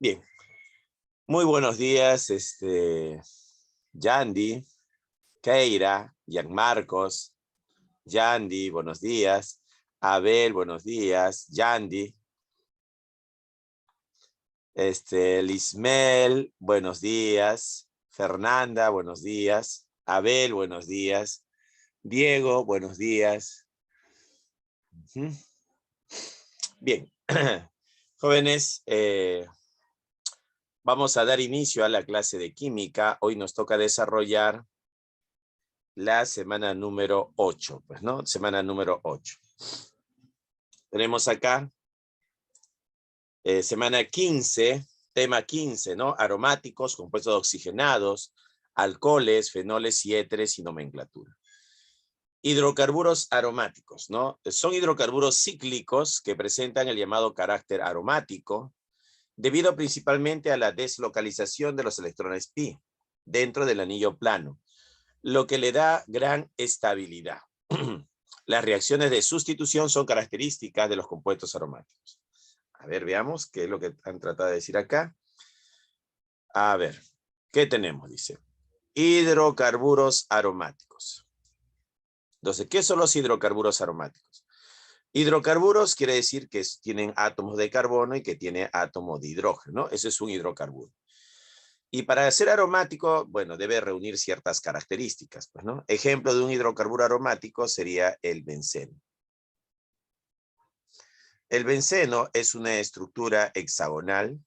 Bien, muy buenos días, Yandy, Keira, Gianmarcos, Yandy, buenos días, Abel, buenos días, Yandy, Lismel, buenos días, Fernanda, buenos días, Abel, buenos días, Diego, buenos días. Bien, jóvenes, vamos a dar inicio a la clase de química. Hoy nos toca desarrollar la semana número 8, pues, ¿no? Semana número 8. Tenemos acá semana 15, tema 15, ¿no? Aromáticos, compuestos oxigenados, alcoholes, fenoles y éteres y nomenclatura. Hidrocarburos aromáticos, ¿no? Son hidrocarburos cíclicos que presentan el llamado carácter aromático, debido principalmente a la deslocalización de los electrones pi dentro del anillo plano, lo que le da gran estabilidad. Las reacciones de sustitución son características de los compuestos aromáticos. A ver, veamos qué es lo que han tratado de decir acá. A ver, ¿qué tenemos? Dice, hidrocarburos aromáticos. Entonces, ¿qué son los hidrocarburos aromáticos? Hidrocarburos quiere decir que tienen átomos de carbono y que tiene átomos de hidrógeno, ¿no? Ese es un hidrocarburo. Y para ser aromático, bueno, debe reunir ciertas características, pues, ¿no? Ejemplo de un hidrocarburo aromático sería el benceno. El benceno es una estructura hexagonal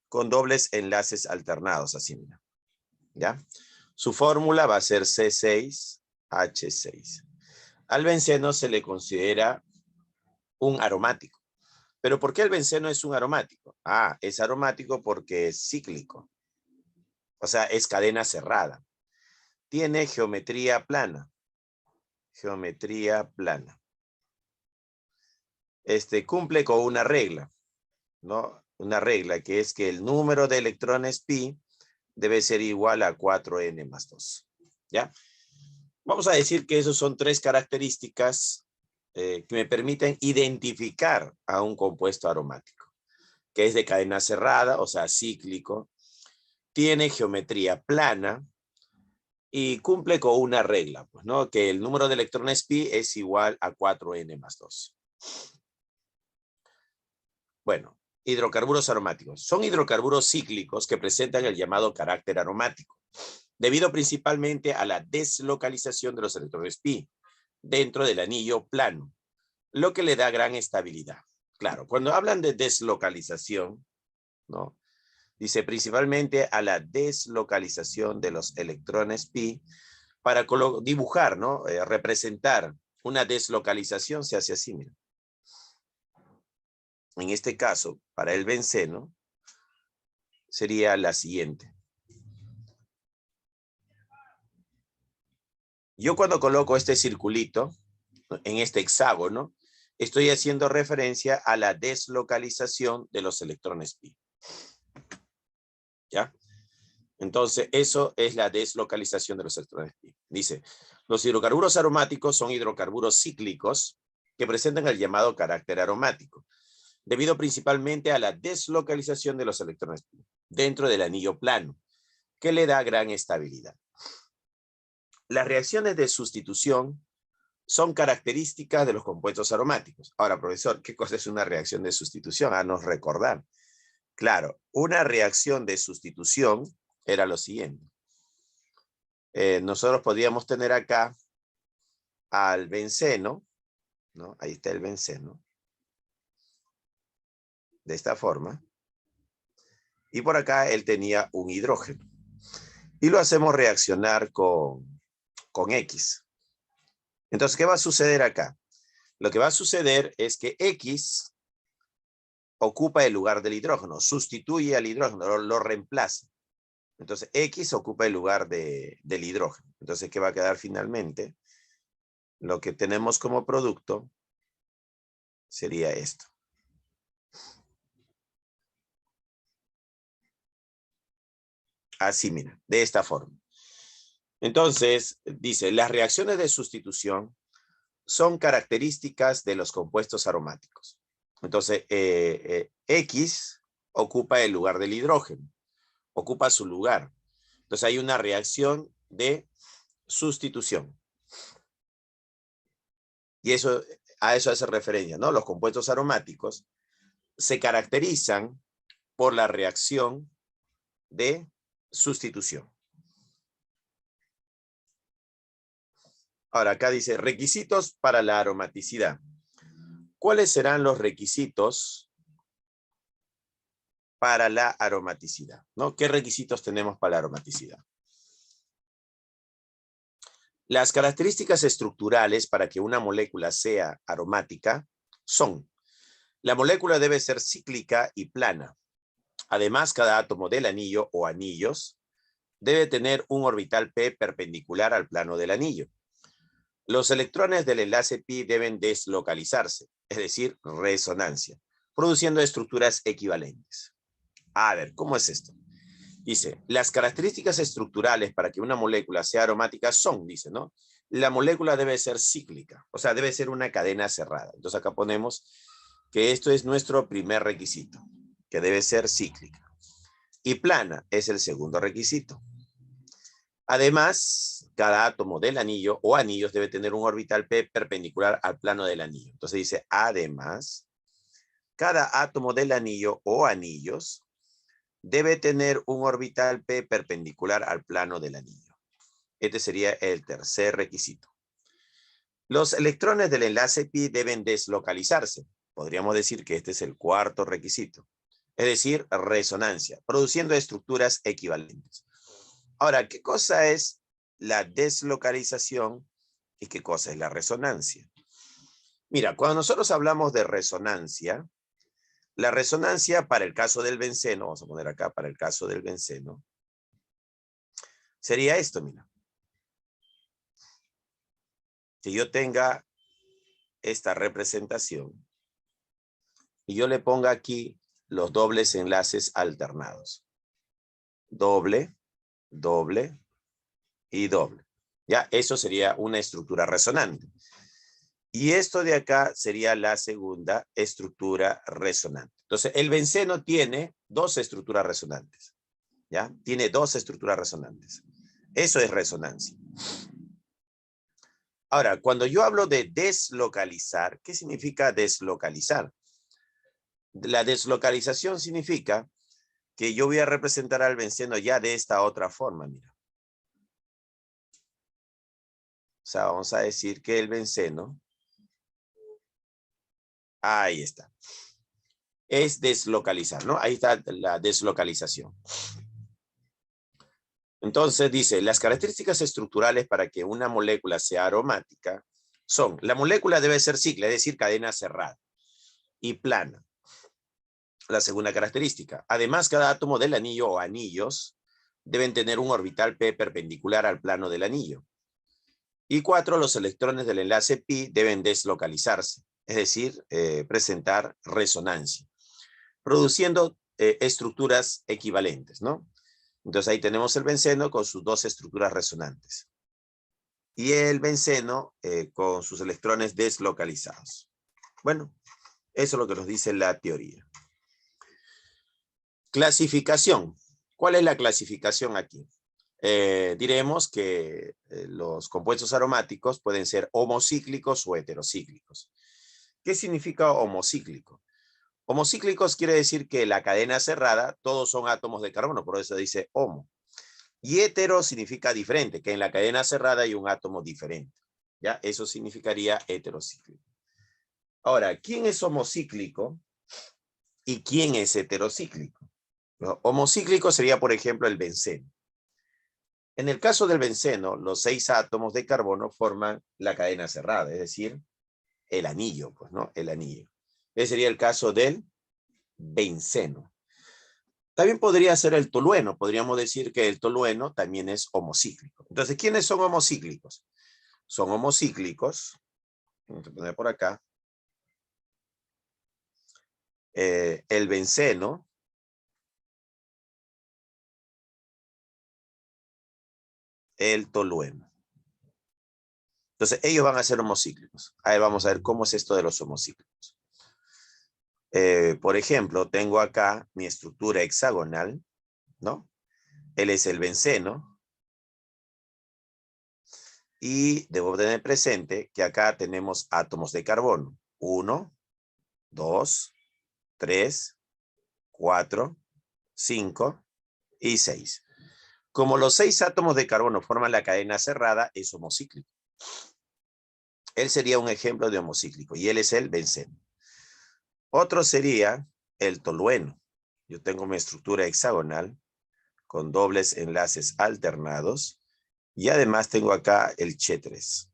con dobles enlaces alternados, así, mira, ¿ya? Su fórmula va a ser C6H6. Al benceno se le considera un aromático. ¿Pero por qué el benceno es un aromático? Ah, es aromático porque es cíclico. O sea, es cadena cerrada. Tiene geometría plana. Geometría plana. Cumple con una regla, ¿no? Una regla que es que el número de electrones pi debe ser igual a 4n más 2. ¿Ya? Vamos a decir que esas son tres características que me permiten identificar a un compuesto aromático, que es de cadena cerrada, o sea, cíclico, tiene geometría plana y cumple con una regla, pues, ¿no? Que el número de electrones pi es igual a 4n más 2. Bueno, hidrocarburos aromáticos. Son hidrocarburos cíclicos que presentan el llamado carácter aromático, debido principalmente a la deslocalización de los electrones pi dentro del anillo plano, lo que le da gran estabilidad. Claro, cuando hablan de deslocalización, ¿no? Dice principalmente a la deslocalización de los electrones pi para dibujar, ¿no? Representar una deslocalización se hace así, mira. En este caso, para el benceno, sería la siguiente. Yo cuando coloco este circulito, en este hexágono, estoy haciendo referencia a la deslocalización de los electrones pi. ¿Ya? Entonces, eso es la deslocalización de los electrones pi. Dice, los hidrocarburos aromáticos son hidrocarburos cíclicos que presentan el llamado carácter aromático, debido principalmente a la deslocalización de los electrones pi dentro del anillo plano, que le da gran estabilidad. Las reacciones de sustitución son características de los compuestos aromáticos. Ahora, profesor, ¿qué cosa es una reacción de sustitución? A nos recordar. Claro, una reacción de sustitución era lo siguiente. Nosotros podríamos tener acá al benceno, ¿no? Ahí está el benceno. De esta forma. Y por acá él tenía un hidrógeno. Y lo hacemos reaccionar con X. Entonces, ¿qué va a suceder acá? Lo que va a suceder es que X ocupa el lugar del hidrógeno, sustituye al hidrógeno, lo reemplaza. Entonces, X ocupa el lugar del hidrógeno. Entonces, ¿qué va a quedar finalmente? Lo que tenemos como producto sería esto. Así, mira, de esta forma. Entonces, dice, las reacciones de sustitución son características de los compuestos aromáticos. Entonces, X ocupa el lugar del hidrógeno, ocupa su lugar. Entonces hay una reacción de sustitución. Y eso, a eso hace referencia, ¿no? Los compuestos aromáticos se caracterizan por la reacción de sustitución. Ahora acá dice requisitos para la aromaticidad. ¿Cuáles serán los requisitos para la aromaticidad? ¿No? ¿Qué requisitos tenemos para la aromaticidad? Las características estructurales para que una molécula sea aromática son: la molécula debe ser cíclica y plana. Además, cada átomo del anillo o anillos debe tener un orbital p perpendicular al plano del anillo. Los electrones del enlace pi deben deslocalizarse, es decir, resonancia, produciendo estructuras equivalentes. A ver, ¿cómo es esto? Dice, las características estructurales para que una molécula sea aromática son, dice, ¿no? La molécula debe ser cíclica, o sea, debe ser una cadena cerrada. Entonces acá ponemos que esto es nuestro primer requisito, que debe ser cíclica. Y plana es el segundo requisito. Además, cada átomo del anillo o anillos debe tener un orbital p perpendicular al plano del anillo. Entonces dice, además, cada átomo del anillo o anillos debe tener un orbital p perpendicular al plano del anillo. Este sería el tercer requisito. Los electrones del enlace pi deben deslocalizarse. Podríamos decir que este es el cuarto requisito. Es decir, resonancia, produciendo estructuras equivalentes. Ahora, ¿qué cosa es la deslocalización y qué cosa es la resonancia? Mira, cuando nosotros hablamos de resonancia, la resonancia para el caso del benceno, vamos a poner acá para el caso del benceno, sería esto, mira. Que yo tenga esta representación y yo le ponga aquí los dobles enlaces alternados. Doble, doble y doble. Ya, eso sería una estructura resonante. Y esto de acá sería la segunda estructura resonante. Entonces, el benceno tiene dos estructuras resonantes. ¿Ya? Tiene dos estructuras resonantes. Eso es resonancia. Ahora, cuando yo hablo de deslocalizar, ¿qué significa deslocalizar? La deslocalización significa que yo voy a representar al benceno ya de esta otra forma, mira. O sea, vamos a decir que el benceno, ahí está, es deslocalizar, ¿no? Ahí está la deslocalización. Entonces dice, las características estructurales para que una molécula sea aromática son, la molécula debe ser cíclica, es decir, cadena cerrada y plana. La segunda característica. Además, cada átomo del anillo o anillos deben tener un orbital p perpendicular al plano del anillo. Y 4, los electrones del enlace pi deben deslocalizarse, es decir, presentar resonancia, produciendo estructuras equivalentes, ¿no? Entonces ahí tenemos el benceno con sus dos estructuras resonantes. Y el benceno con sus electrones deslocalizados. Bueno, eso es lo que nos dice la teoría. Clasificación. ¿Cuál es la clasificación aquí? Diremos que los compuestos aromáticos pueden ser homocíclicos o heterocíclicos. ¿Qué significa homocíclico? Homocíclicos quiere decir que la cadena cerrada, todos son átomos de carbono, por eso dice homo. Y hetero significa diferente, que en la cadena cerrada hay un átomo diferente. ¿Ya? Eso significaría heterocíclico. Ahora, ¿quién es homocíclico y quién es heterocíclico? ¿No? Homocíclico sería, por ejemplo, el benceno. En el caso del benceno, los 6 átomos de carbono forman la cadena cerrada, es decir, el anillo, pues, ¿no? El anillo. Ese sería el caso del benceno. También podría ser el tolueno. Podríamos decir que el tolueno también es homocíclico. Entonces, ¿quiénes son homocíclicos? Son homocíclicos, vamos a poner por acá, el benceno, el tolueno. Entonces, ellos van a ser homocíclicos. A ver, vamos a ver cómo es esto de los homocíclicos. Por ejemplo, tengo acá mi estructura hexagonal, ¿no? Él es el benceno. Y debo tener presente que acá tenemos átomos de carbono. 1, 2, 3, 4, 5 y 6. Como los 6 átomos de carbono forman la cadena cerrada, es homocíclico. Él sería un ejemplo de homocíclico y él es el benceno. Otro sería el tolueno. Yo tengo mi estructura hexagonal con dobles enlaces alternados y además tengo acá el Che3.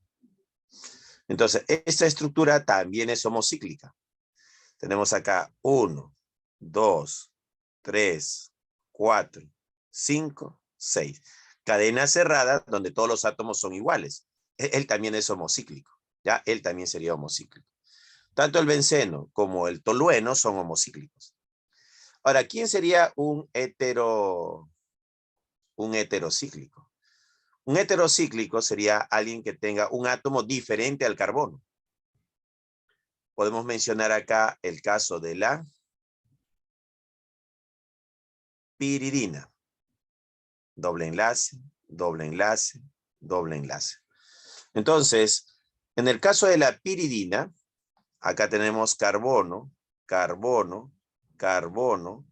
Entonces, esta estructura también es homocíclica. Tenemos acá 1, 2, 3, 4, 5, 6. Cadena cerrada donde todos los átomos son iguales. Él también es homocíclico. ¿Ya? Él también sería homocíclico. Tanto el benceno como el tolueno son homocíclicos. Ahora, ¿quién sería un heterocíclico? Un heterocíclico sería alguien que tenga un átomo diferente al carbono. Podemos mencionar acá el caso de la piridina. Doble enlace, doble enlace, doble enlace. Entonces, en el caso de la piridina, acá tenemos carbono, carbono, carbono,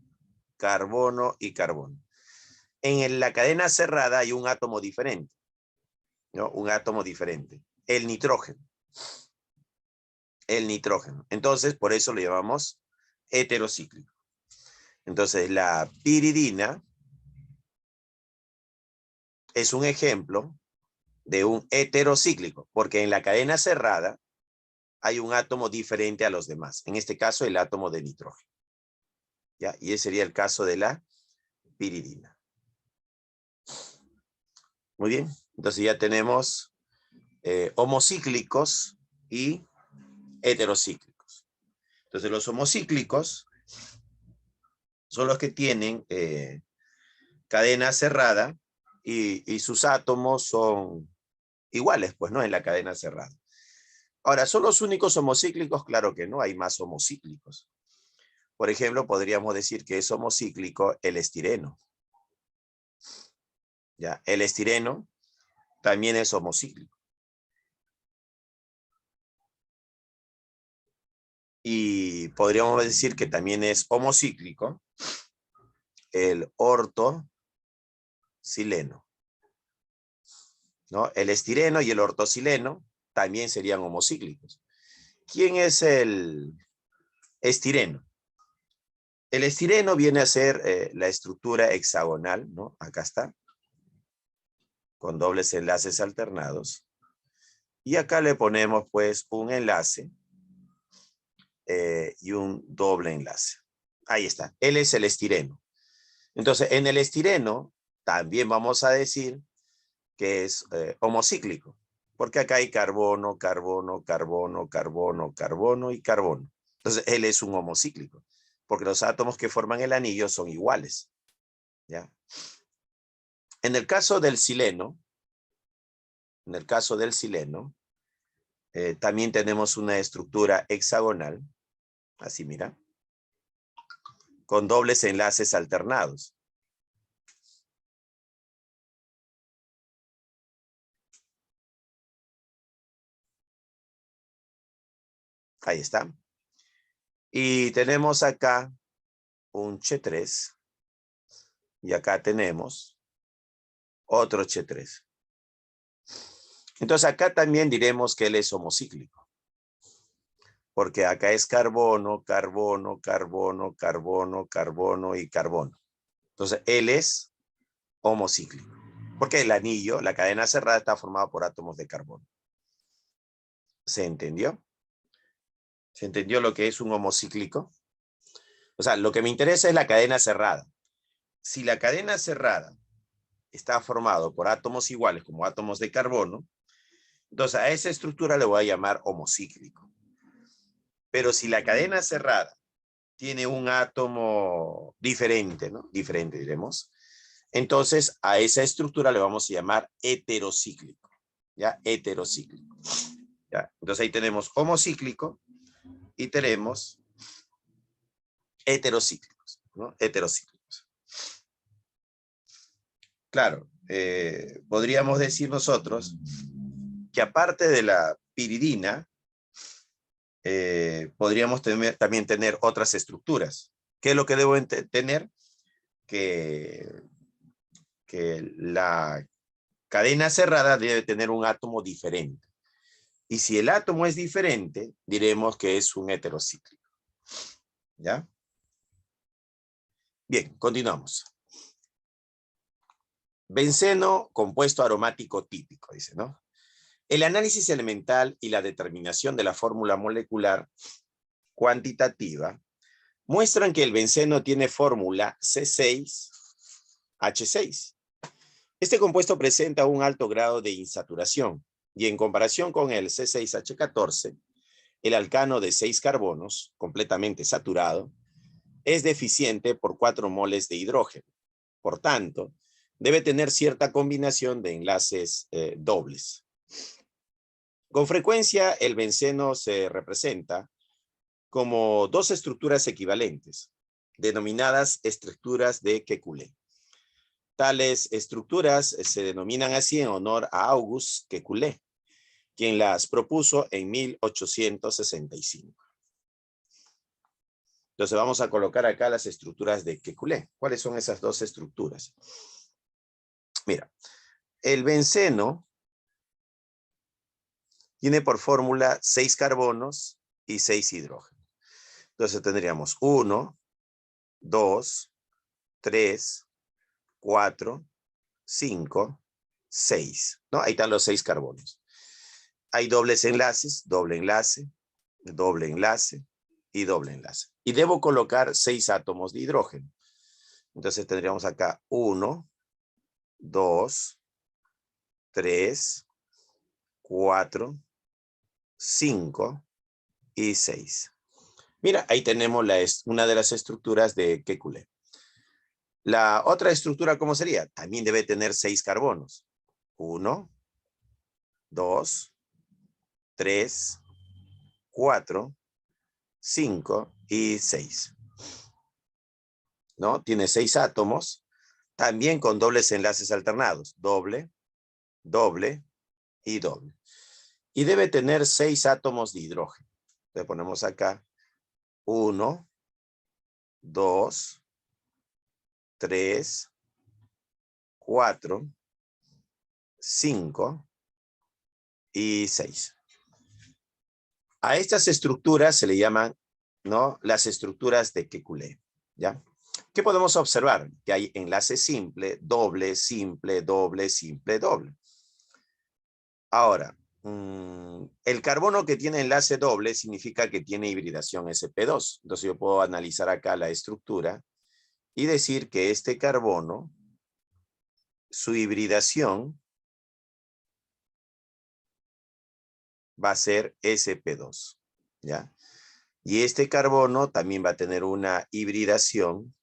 carbono y carbono. En la cadena cerrada hay un átomo diferente, ¿no? Un átomo diferente. El nitrógeno. El nitrógeno. Entonces, por eso lo llamamos heterocíclico. Entonces, la piridina es un ejemplo de un heterocíclico, porque en la cadena cerrada hay un átomo diferente a los demás. En este caso, el átomo de nitrógeno. ¿Ya? Y ese sería el caso de la piridina. Muy bien. Entonces ya tenemos homocíclicos y heterocíclicos. Entonces los homocíclicos son los que tienen cadena cerrada y sus átomos son iguales, pues, ¿no? En la cadena cerrada. Ahora, ¿son los únicos homocíclicos? Claro que no, hay más homocíclicos. Por ejemplo, podríamos decir que es homocíclico el estireno. ¿Ya? El estireno también es homocíclico. Y podríamos decir que también es homocíclico el ortosileno, ¿no? El estireno y el ortosileno también serían homocíclicos. ¿Quién es el estireno? El estireno viene a ser la estructura hexagonal, ¿no? Acá está, con dobles enlaces alternados. Y acá le ponemos pues un enlace y un doble enlace. Ahí está, él es el estireno. Entonces, en el estireno también vamos a decir que es homocíclico, porque acá hay carbono, carbono, carbono, carbono, carbono y carbono. Entonces, él es un homocíclico, porque los átomos que forman el anillo son iguales. ¿Ya? En el caso del sileno, también tenemos una estructura hexagonal, así mira, con dobles enlaces alternados. Ahí está. Y tenemos acá un Che3 y acá tenemos otro Che3. Entonces acá también diremos que él es homocíclico, porque acá es carbono, carbono, carbono, carbono, carbono y carbono. Entonces él es homocíclico, porque el anillo, la cadena cerrada, está formada por átomos de carbono. ¿Se entendió? ¿Se entendió lo que es un homocíclico? O sea, lo que me interesa es la cadena cerrada. Si la cadena cerrada está formado por átomos iguales como átomos de carbono, entonces a esa estructura le voy a llamar homocíclico. Pero si la cadena cerrada tiene un átomo diferente, ¿no? Diferente, diremos. Entonces a esa estructura le vamos a llamar heterocíclico. ¿Ya? Heterocíclico. ¿Ya? Entonces ahí tenemos homocíclico y tenemos heterocíclicos, ¿no? Heterocíclicos. Claro, podríamos decir nosotros que aparte de la piridina, podríamos también tener otras estructuras. ¿Qué es lo que debo tener? Que la cadena cerrada debe tener un átomo diferente. Y si el átomo es diferente, diremos que es un heterocíclico. ¿Ya? Bien, continuamos. Benceno, compuesto aromático típico, dice, ¿no? El análisis elemental y la determinación de la fórmula molecular cuantitativa muestran que el benceno tiene fórmula C6H6. Este compuesto presenta un alto grado de insaturación y en comparación con el C6H14, el alcano de 6 carbonos, completamente saturado, es deficiente por 4 moles de hidrógeno. Por tanto, debe tener cierta combinación de enlaces dobles. Con frecuencia, el benceno se representa como dos estructuras equivalentes, denominadas estructuras de Kekulé. Tales estructuras se denominan así en honor a Auguste Kekulé, quien las propuso en 1865. Entonces vamos a colocar acá las estructuras de Kekulé. ¿Cuáles son esas dos estructuras? Mira, el benceno tiene por fórmula 6 carbonos y 6 hidrógenos. Entonces tendríamos 1, 2, 3, 4, 5, 6. ¿No? Ahí están los 6 carbonos. Hay dobles enlaces, doble enlace, doble enlace y doble enlace. Y debo colocar 6 átomos de hidrógeno. Entonces tendríamos acá 1, 2, 3, 4, 5 y 6. Mira, ahí tenemos una de las estructuras de Kekulé. La otra estructura, ¿cómo sería? También debe tener 6 carbonos. 1, 2, 3, 4, 5 y 6. ¿No? Tiene 6 átomos, también con dobles enlaces alternados. Doble, doble y doble. Y debe tener 6 átomos de hidrógeno. Le ponemos acá 1, 2, 3, 4, 5 y 6. A estas estructuras se le llaman, ¿no?, las estructuras de Kekulé, ¿ya? ¿Qué podemos observar? Que hay enlace simple, doble, simple, doble, simple, doble. Ahora, el carbono que tiene enlace doble significa que tiene hibridación sp2. Entonces yo puedo analizar acá la estructura y decir que este carbono, su hibridación va a ser sp2, ¿ya? Y este carbono también va a tener una hibridación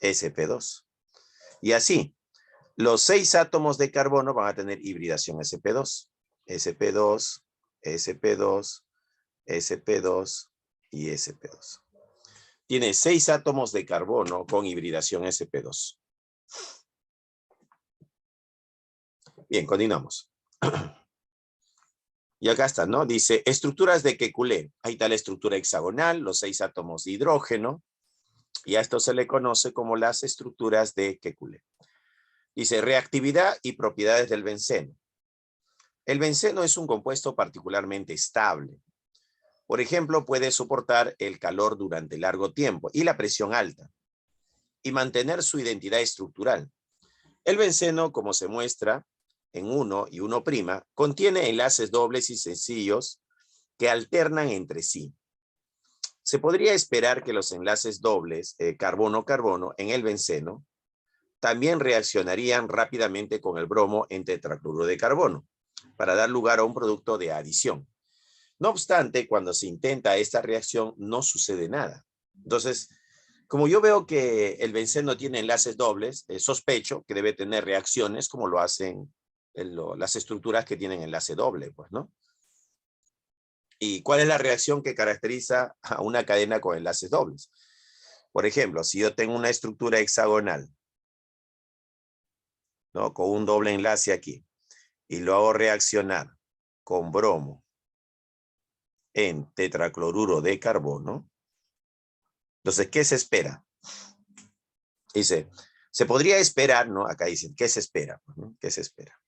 sp2. Y así, los 6 átomos de carbono van a tener hibridación sp2. sp2, sp2, sp2 y sp2. Tiene 6 átomos de carbono con hibridación sp2. Bien, continuamos. Y acá está, ¿no? Dice, estructuras de Kekulé. Ahí está la estructura hexagonal, los 6 átomos de hidrógeno. Y a esto se le conoce como las estructuras de Kekulé. Dice, reactividad y propiedades del benceno. El benceno es un compuesto particularmente estable. Por ejemplo, puede soportar el calor durante largo tiempo y la presión alta, y mantener su identidad estructural. El benceno, como se muestra en 1 y 1', contiene enlaces dobles y sencillos que alternan entre sí. Se podría esperar que los enlaces dobles, carbono-carbono, en el benceno, también reaccionarían rápidamente con el bromo en tetracloruro de carbono, para dar lugar a un producto de adición. No obstante, cuando se intenta esta reacción, no sucede nada. Entonces, como yo veo que el benceno tiene enlaces dobles, sospecho que debe tener reacciones como lo hacen las estructuras que tienen enlace doble, pues, ¿no? ¿Y cuál es la reacción que caracteriza a una cadena con enlaces dobles? Por ejemplo, si yo tengo una estructura hexagonal, ¿no? Con un doble enlace aquí, y lo hago reaccionar con bromo en tetracloruro de carbono, entonces, ¿qué se espera? Dice, se podría esperar, ¿no? Acá dicen, ¿qué se espera? ¿Qué se espera?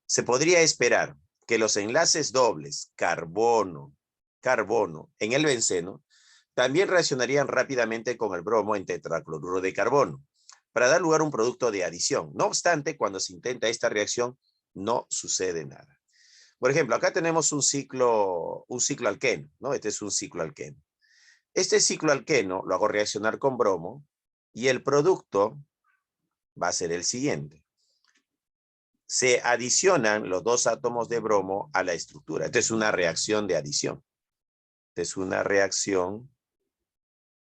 Se podría esperar que los enlaces dobles carbono en el benceno también reaccionarían rápidamente con el bromo en tetracloruro de carbono para dar lugar a un producto de adición. No obstante, cuando se intenta esta reacción, no sucede nada. Por ejemplo, acá tenemos un ciclo alqueno, ¿no? Este es un ciclo alqueno. Este ciclo alqueno lo hago reaccionar con bromo y el producto va a ser el siguiente. Se adicionan los dos átomos de bromo a la estructura. Esta es una reacción de adición. Esta es una reacción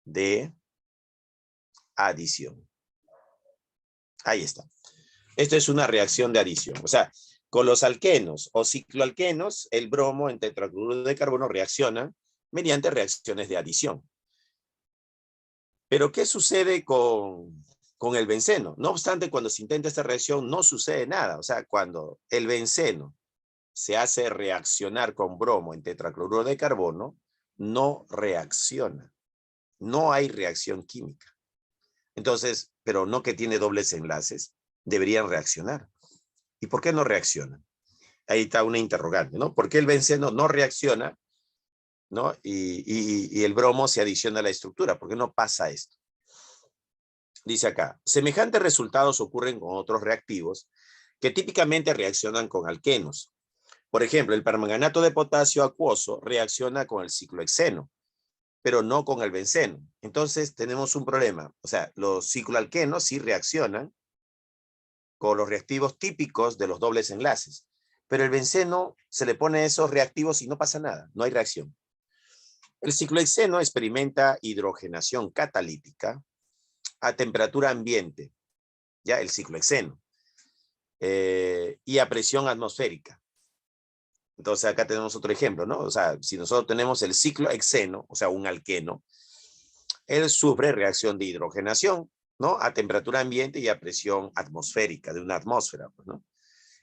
de adición. Ahí está. Esto es una reacción de adición. O sea, con los alquenos o cicloalquenos, el bromo en tetracloruro de carbono reacciona mediante reacciones de adición. Pero, ¿qué sucede con el benceno? No obstante, cuando se intenta esta reacción, no sucede nada. O sea, cuando el benceno se hace reaccionar con bromo en tetracloruro de carbono, no reacciona. No hay reacción química. Entonces, pero no que tiene dobles enlaces, deberían reaccionar. ¿Y por qué no reaccionan? Ahí está una interrogante, ¿no? ¿Por qué el benceno no reacciona, ¿no? Y el bromo se adiciona a la estructura? ¿Por qué no pasa esto? Dice acá, semejantes resultados ocurren con otros reactivos que típicamente reaccionan con alquenos. Por ejemplo, el permanganato de potasio acuoso reacciona con el ciclohexeno, pero no con el benceno. Entonces tenemos un problema. O sea, los cicloalquenos sí reaccionan con los reactivos típicos de los dobles enlaces, pero el benceno se le pone esos reactivos y no pasa nada, no hay reacción. El ciclohexeno experimenta hidrogenación catalítica a temperatura ambiente, ya el ciclohexeno, y a presión atmosférica. Entonces acá tenemos otro ejemplo, ¿no? O sea, si nosotros tenemos el ciclohexeno, o sea, un alqueno, él sufre reacción de hidrogenación, ¿no? A temperatura ambiente y a presión atmosférica, de una atmósfera, pues, ¿no?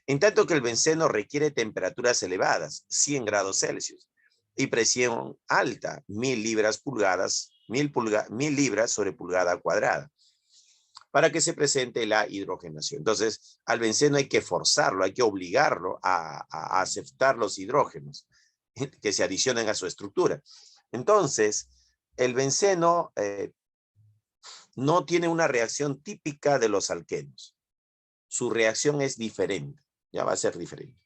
En tanto que el benceno requiere temperaturas elevadas, 100 grados Celsius, y presión alta, 1000 libras sobre pulgada cuadrada, para que se presente la hidrogenación. Entonces, al benceno hay que forzarlo, hay que obligarlo a aceptar los hidrógenos que se adicionen a su estructura. Entonces, el benceno no tiene una reacción típica de los alquenos. Su reacción es diferente, ya va a ser diferente.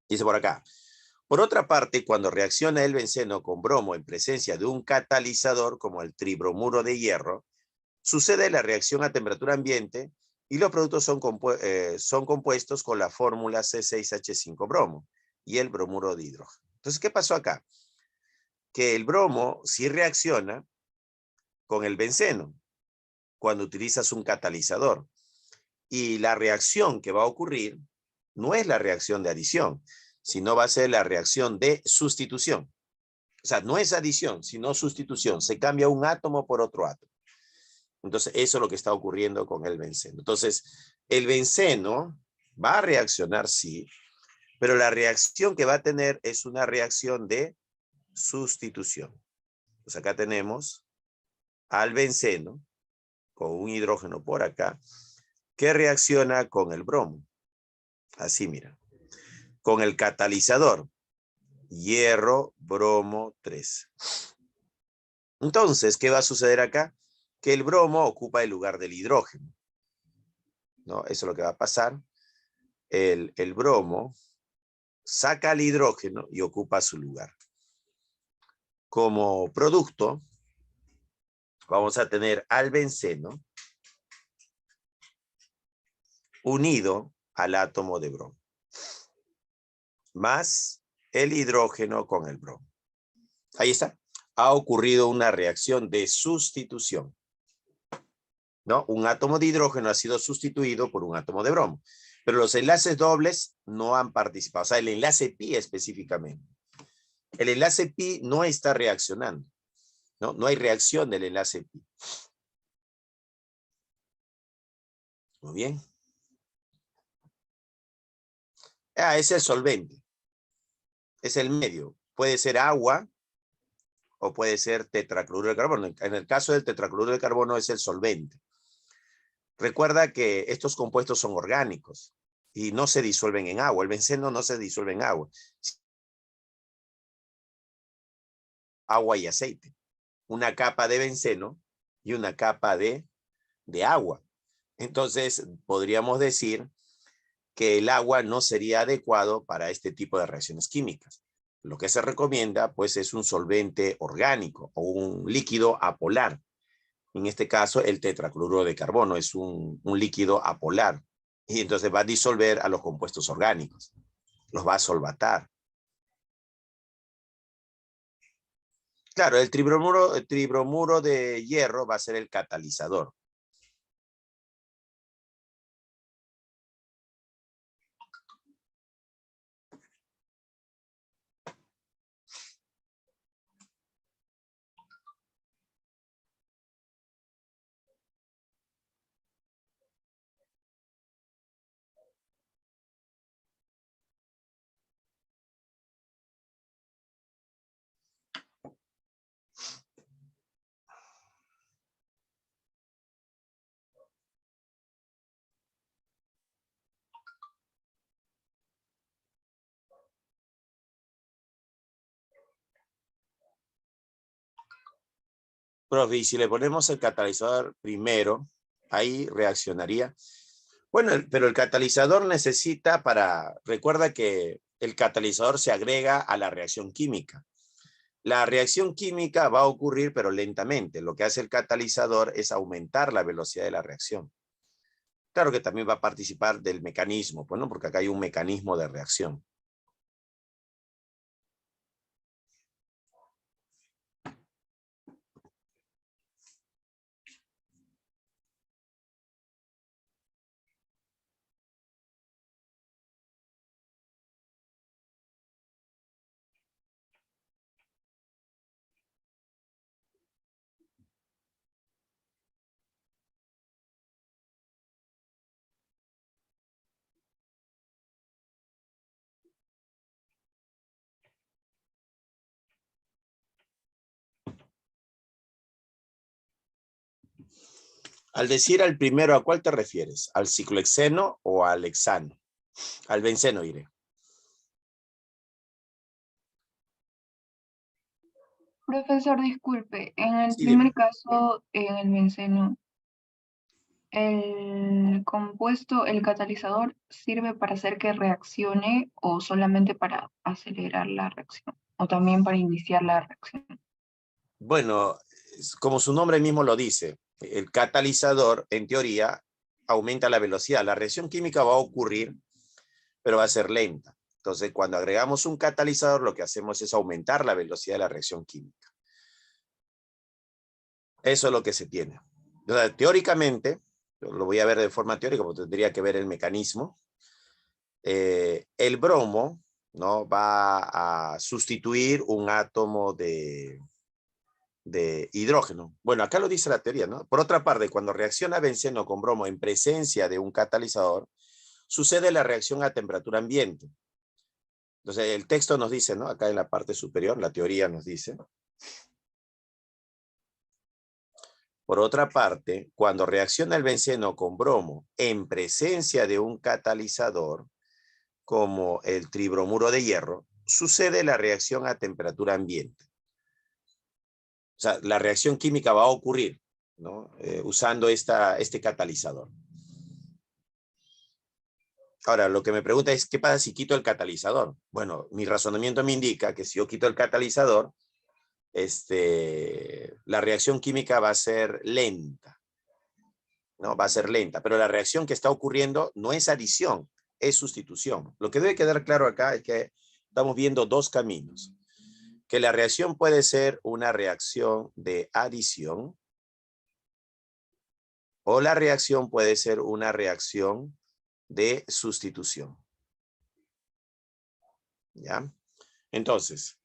Dice por acá, por otra parte, cuando reacciona el benceno con bromo en presencia de un catalizador como el tribromuro de hierro, sucede la reacción a temperatura ambiente y los productos son compuestos con la fórmula C6H5 bromo y el bromuro de hidrógeno. Entonces, ¿qué pasó acá? Que el bromo sí reacciona con el benceno cuando utilizas un catalizador. Y la reacción que va a ocurrir no es la reacción de adición, sino va a ser la reacción de sustitución. O sea, no es adición, sino sustitución. Se cambia un átomo por otro átomo. Entonces, eso es lo que está ocurriendo con el benceno. Entonces, el benceno va a reaccionar, sí, pero la reacción que va a tener es una reacción de sustitución. Pues acá tenemos al benceno con un hidrógeno por acá que reacciona con el bromo. Así, mira. Con el catalizador. Hierro, bromo, 3. Entonces, ¿qué va a suceder acá? Que el bromo ocupa el lugar del hidrógeno, ¿no? Eso es lo que va a pasar. El bromo saca el hidrógeno y ocupa su lugar. Como producto, vamos a tener al benceno unido al átomo de bromo, más el hidrógeno con el bromo. Ahí está. Ha ocurrido una reacción de sustitución, ¿no? Un átomo de hidrógeno ha sido sustituido por un átomo de bromo. Pero los enlaces dobles no han participado. O sea, el enlace pi específicamente. El enlace pi no está reaccionando. ¿No? No hay reacción del enlace pi. Muy bien. Es el solvente. Es el medio. Puede ser agua o puede ser tetracloruro de carbono. En el caso del tetracloruro de carbono es el solvente. Recuerda que estos compuestos son orgánicos y no se disuelven en agua. El benceno no se disuelve en agua. Agua y aceite. Una capa de benceno y una capa de agua. Entonces, podríamos decir que el agua no sería adecuado para este tipo de reacciones químicas. Lo que se recomienda, pues, es un solvente orgánico o un líquido apolar. En este caso, el tetracloruro de carbono es un líquido apolar. Y entonces va a disolver a los compuestos orgánicos. Los va a solvatar. Claro, el tribromuro de hierro va a ser el catalizador. Profe, y si le ponemos el catalizador primero, ahí reaccionaría. Bueno, pero el catalizador necesita recuerda que el catalizador se agrega a la reacción química. La reacción química va a ocurrir, pero lentamente. Lo que hace el catalizador es aumentar la velocidad de la reacción. Claro que también va a participar del mecanismo, pues, ¿no? Porque acá hay un mecanismo de reacción. Al decir al primero, ¿a cuál te refieres? ¿Al ciclohexeno o al hexano? Al benceno, diré. Profesor, disculpe, en el Sí, primer dime. caso, en el benceno, ¿el compuesto, el catalizador, sirve para hacer que reaccione o solamente para acelerar la reacción? ¿O también para iniciar la reacción? Bueno, como su nombre mismo lo dice, el catalizador, en teoría, aumenta la velocidad. La reacción química va a ocurrir, pero va a ser lenta. Entonces, cuando agregamos un catalizador, lo que hacemos es aumentar la velocidad de la reacción química. Eso es lo que se tiene. Entonces, teóricamente, lo voy a ver de forma teórica porque tendría que ver el mecanismo. El bromo, ¿no?, va a sustituir un átomo de hidrógeno. Bueno, acá lo dice la teoría, ¿no? Por otra parte, cuando reacciona benceno con bromo en presencia de un catalizador, sucede la reacción a temperatura ambiente. Entonces, el texto nos dice, ¿no? Acá en la parte superior, la teoría nos dice. Por otra parte, cuando reacciona el benceno con bromo en presencia de un catalizador, como el tribromuro de hierro, sucede la reacción a temperatura ambiente. O sea, la reacción química va a ocurrir, ¿no? Usando este catalizador. Ahora, lo que me pregunta es, ¿qué pasa si quito el catalizador? Bueno, mi razonamiento me indica que si yo quito el catalizador, la reacción química va a ser lenta, ¿no? Va a ser lenta, pero la reacción que está ocurriendo no es adición, es sustitución. Lo que debe quedar claro acá es que estamos viendo dos caminos. Que la reacción puede ser una reacción de adición o la reacción puede ser una reacción de sustitución. ¿Ya? Entonces,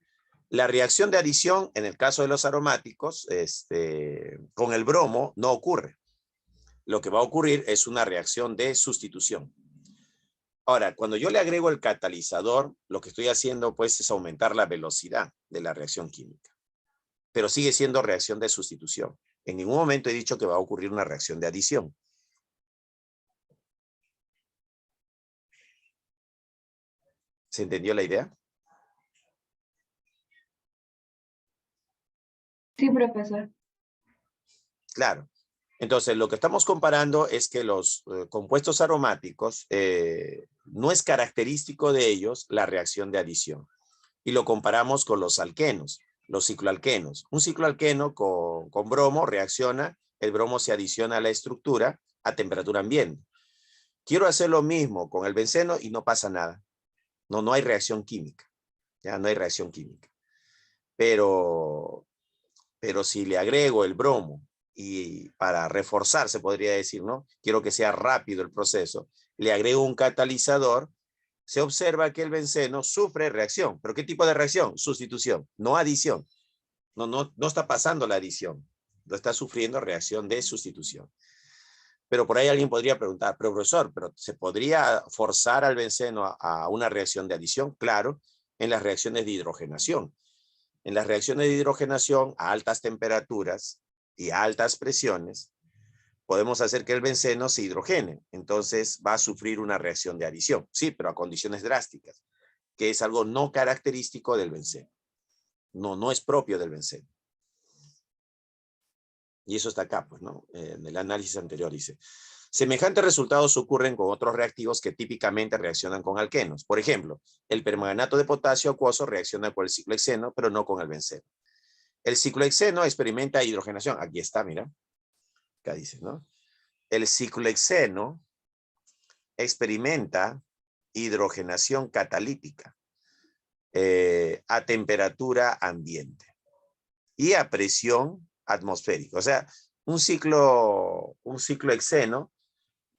la reacción de adición, en el caso de los aromáticos, con el bromo no ocurre. Lo que va a ocurrir es una reacción de sustitución. Ahora, cuando yo le agrego el catalizador, lo que estoy haciendo pues es aumentar la velocidad de la reacción química. Pero sigue siendo reacción de sustitución. En ningún momento he dicho que va a ocurrir una reacción de adición. ¿Se entendió la idea? Sí, profesor. Claro. Entonces, lo que estamos comparando es que los compuestos aromáticos, no es característico de ellos la reacción de adición. Y lo comparamos con los alquenos, los cicloalquenos. Un cicloalqueno con bromo reacciona, el bromo se adiciona a la estructura a temperatura ambiente. Quiero hacer lo mismo con el benceno y no pasa nada. No hay reacción química. Ya no hay reacción química. Pero si le agrego el bromo y para reforzar, se podría decir, ¿no? Quiero que sea rápido el proceso, le agrego un catalizador, se observa que el benceno sufre reacción. ¿Pero qué tipo de reacción? Sustitución, no adición. No está pasando la adición, lo está sufriendo reacción de sustitución. Pero por ahí alguien podría preguntar, pero profesor, ¿pero se podría forzar al benceno a una reacción de adición? Claro, en las reacciones de hidrogenación. En las reacciones de hidrogenación a altas temperaturas y a altas presiones, podemos hacer que el benceno se hidrogene. Entonces va a sufrir una reacción de adición. Sí, pero a condiciones drásticas, que es algo no característico del benceno. No es propio del benceno. Y eso está acá, pues, ¿no? En el análisis anterior dice. Semejantes resultados ocurren con otros reactivos que típicamente reaccionan con alquenos. Por ejemplo, el permanganato de potasio acuoso reacciona con el ciclohexeno, pero no con el benceno. El ciclohexeno experimenta hidrogenación. Aquí está, mira. Acá dice, ¿no? El ciclohexeno experimenta hidrogenación catalítica a temperatura ambiente y a presión atmosférica. O sea, un ciclohexeno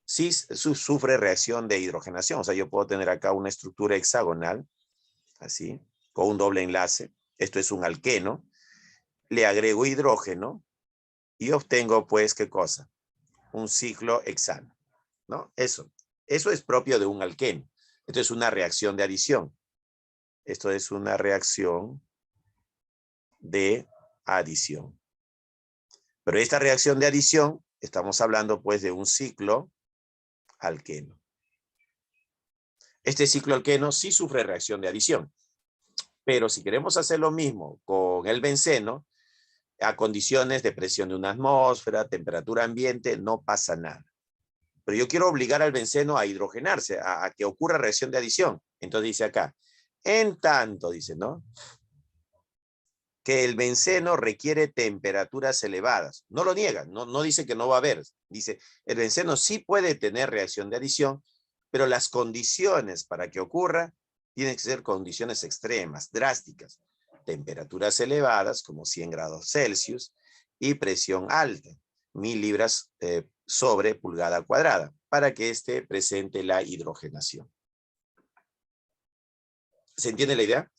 sí sufre reacción de hidrogenación. O sea, yo puedo tener acá una estructura hexagonal, así, con un doble enlace. Esto es un alqueno. Le agrego hidrógeno y obtengo, pues, ¿qué cosa? Un ciclohexano, ¿no? Eso es propio de un alqueno. Esto es una reacción de adición. Esto es una reacción de adición. Pero esta reacción de adición, estamos hablando pues de un ciclo alqueno. Este ciclo alqueno sí sufre reacción de adición. Pero si queremos hacer lo mismo con el benceno, a condiciones de presión de una atmósfera, temperatura ambiente, no pasa nada. Pero yo quiero obligar al benceno a hidrogenarse, a que ocurra reacción de adición. Entonces dice acá, en tanto, dice, ¿no? Que el benceno requiere temperaturas elevadas. No lo niega, no dice que no va a haber. Dice, el benceno sí puede tener reacción de adición, pero las condiciones para que ocurra tienen que ser condiciones extremas, drásticas. Temperaturas elevadas, como 100 grados Celsius, y presión alta, 1000 libras sobre pulgada cuadrada, para que éste presente la hidrogenación. ¿Se entiende la idea?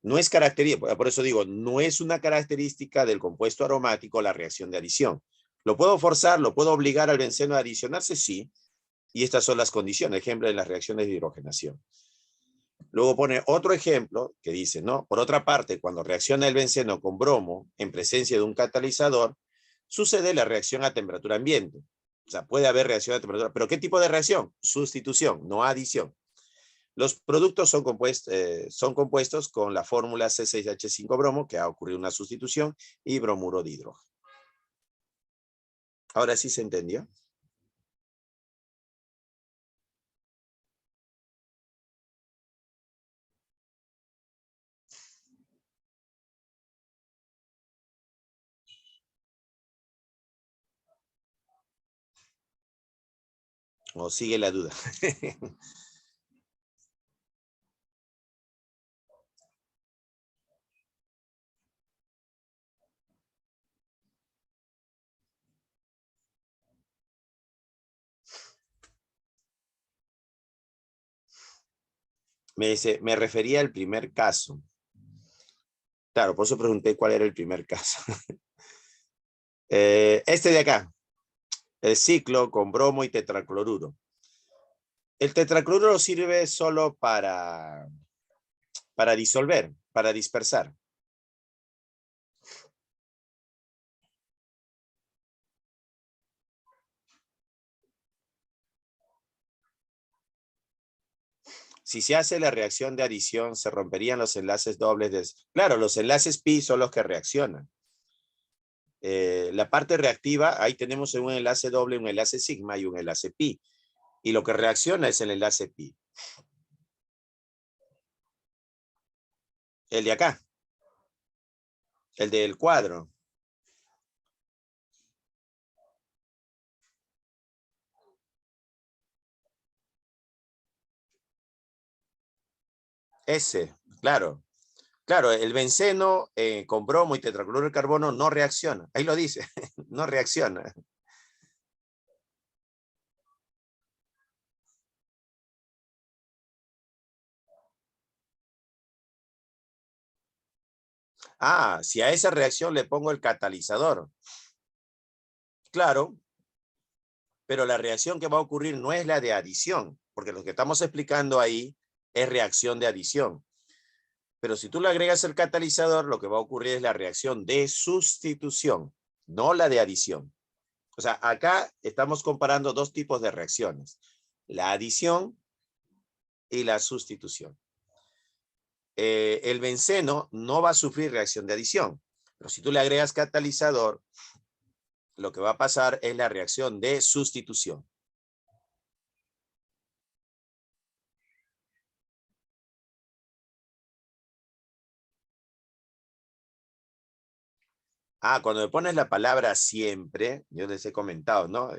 No es característica, por eso digo, no es una característica del compuesto aromático la reacción de adición. ¿Lo puedo forzar, lo puedo obligar al benceno a adicionarse? Sí. Y estas son las condiciones, ejemplo de las reacciones de hidrogenación. Luego pone otro ejemplo que dice, ¿no? Por otra parte, cuando reacciona el benceno con bromo en presencia de un catalizador, sucede la reacción a temperatura ambiente. O sea, puede haber reacción a temperatura. ¿Pero qué tipo de reacción? Sustitución, no adición. Los productos son compuestos con la fórmula C6H5-bromo, que ha ocurrido una sustitución, y bromuro de hidrógeno. ¿Ahora sí se entendió? ¿O sigue la duda? Me refería al primer caso. Claro, por eso pregunté cuál era el primer caso. Este de acá, el ciclo con bromo y tetracloruro. El tetracloruro sirve solo para disolver, para dispersar. Si se hace la reacción de adición, se romperían los enlaces dobles de... Claro, los enlaces pi son los que reaccionan. La parte reactiva, ahí tenemos un enlace doble, un enlace sigma y un enlace pi. Y lo que reacciona es el enlace pi. El de acá. El del cuadro. Ese, claro. Claro, el benceno con bromo y tetracloruro de carbono no reacciona. Ahí lo dice, no reacciona. Ah, si a esa reacción le pongo el catalizador. Claro, pero la reacción que va a ocurrir no es la de adición, porque lo que estamos explicando ahí es reacción de adición. Pero si tú le agregas el catalizador, lo que va a ocurrir es la reacción de sustitución, no la de adición. O sea, acá estamos comparando dos tipos de reacciones, la adición y la sustitución. El benceno no va a sufrir reacción de adición, pero si tú le agregas catalizador, lo que va a pasar es la reacción de sustitución. Ah, cuando me pones la palabra siempre, yo les he comentado, ¿no?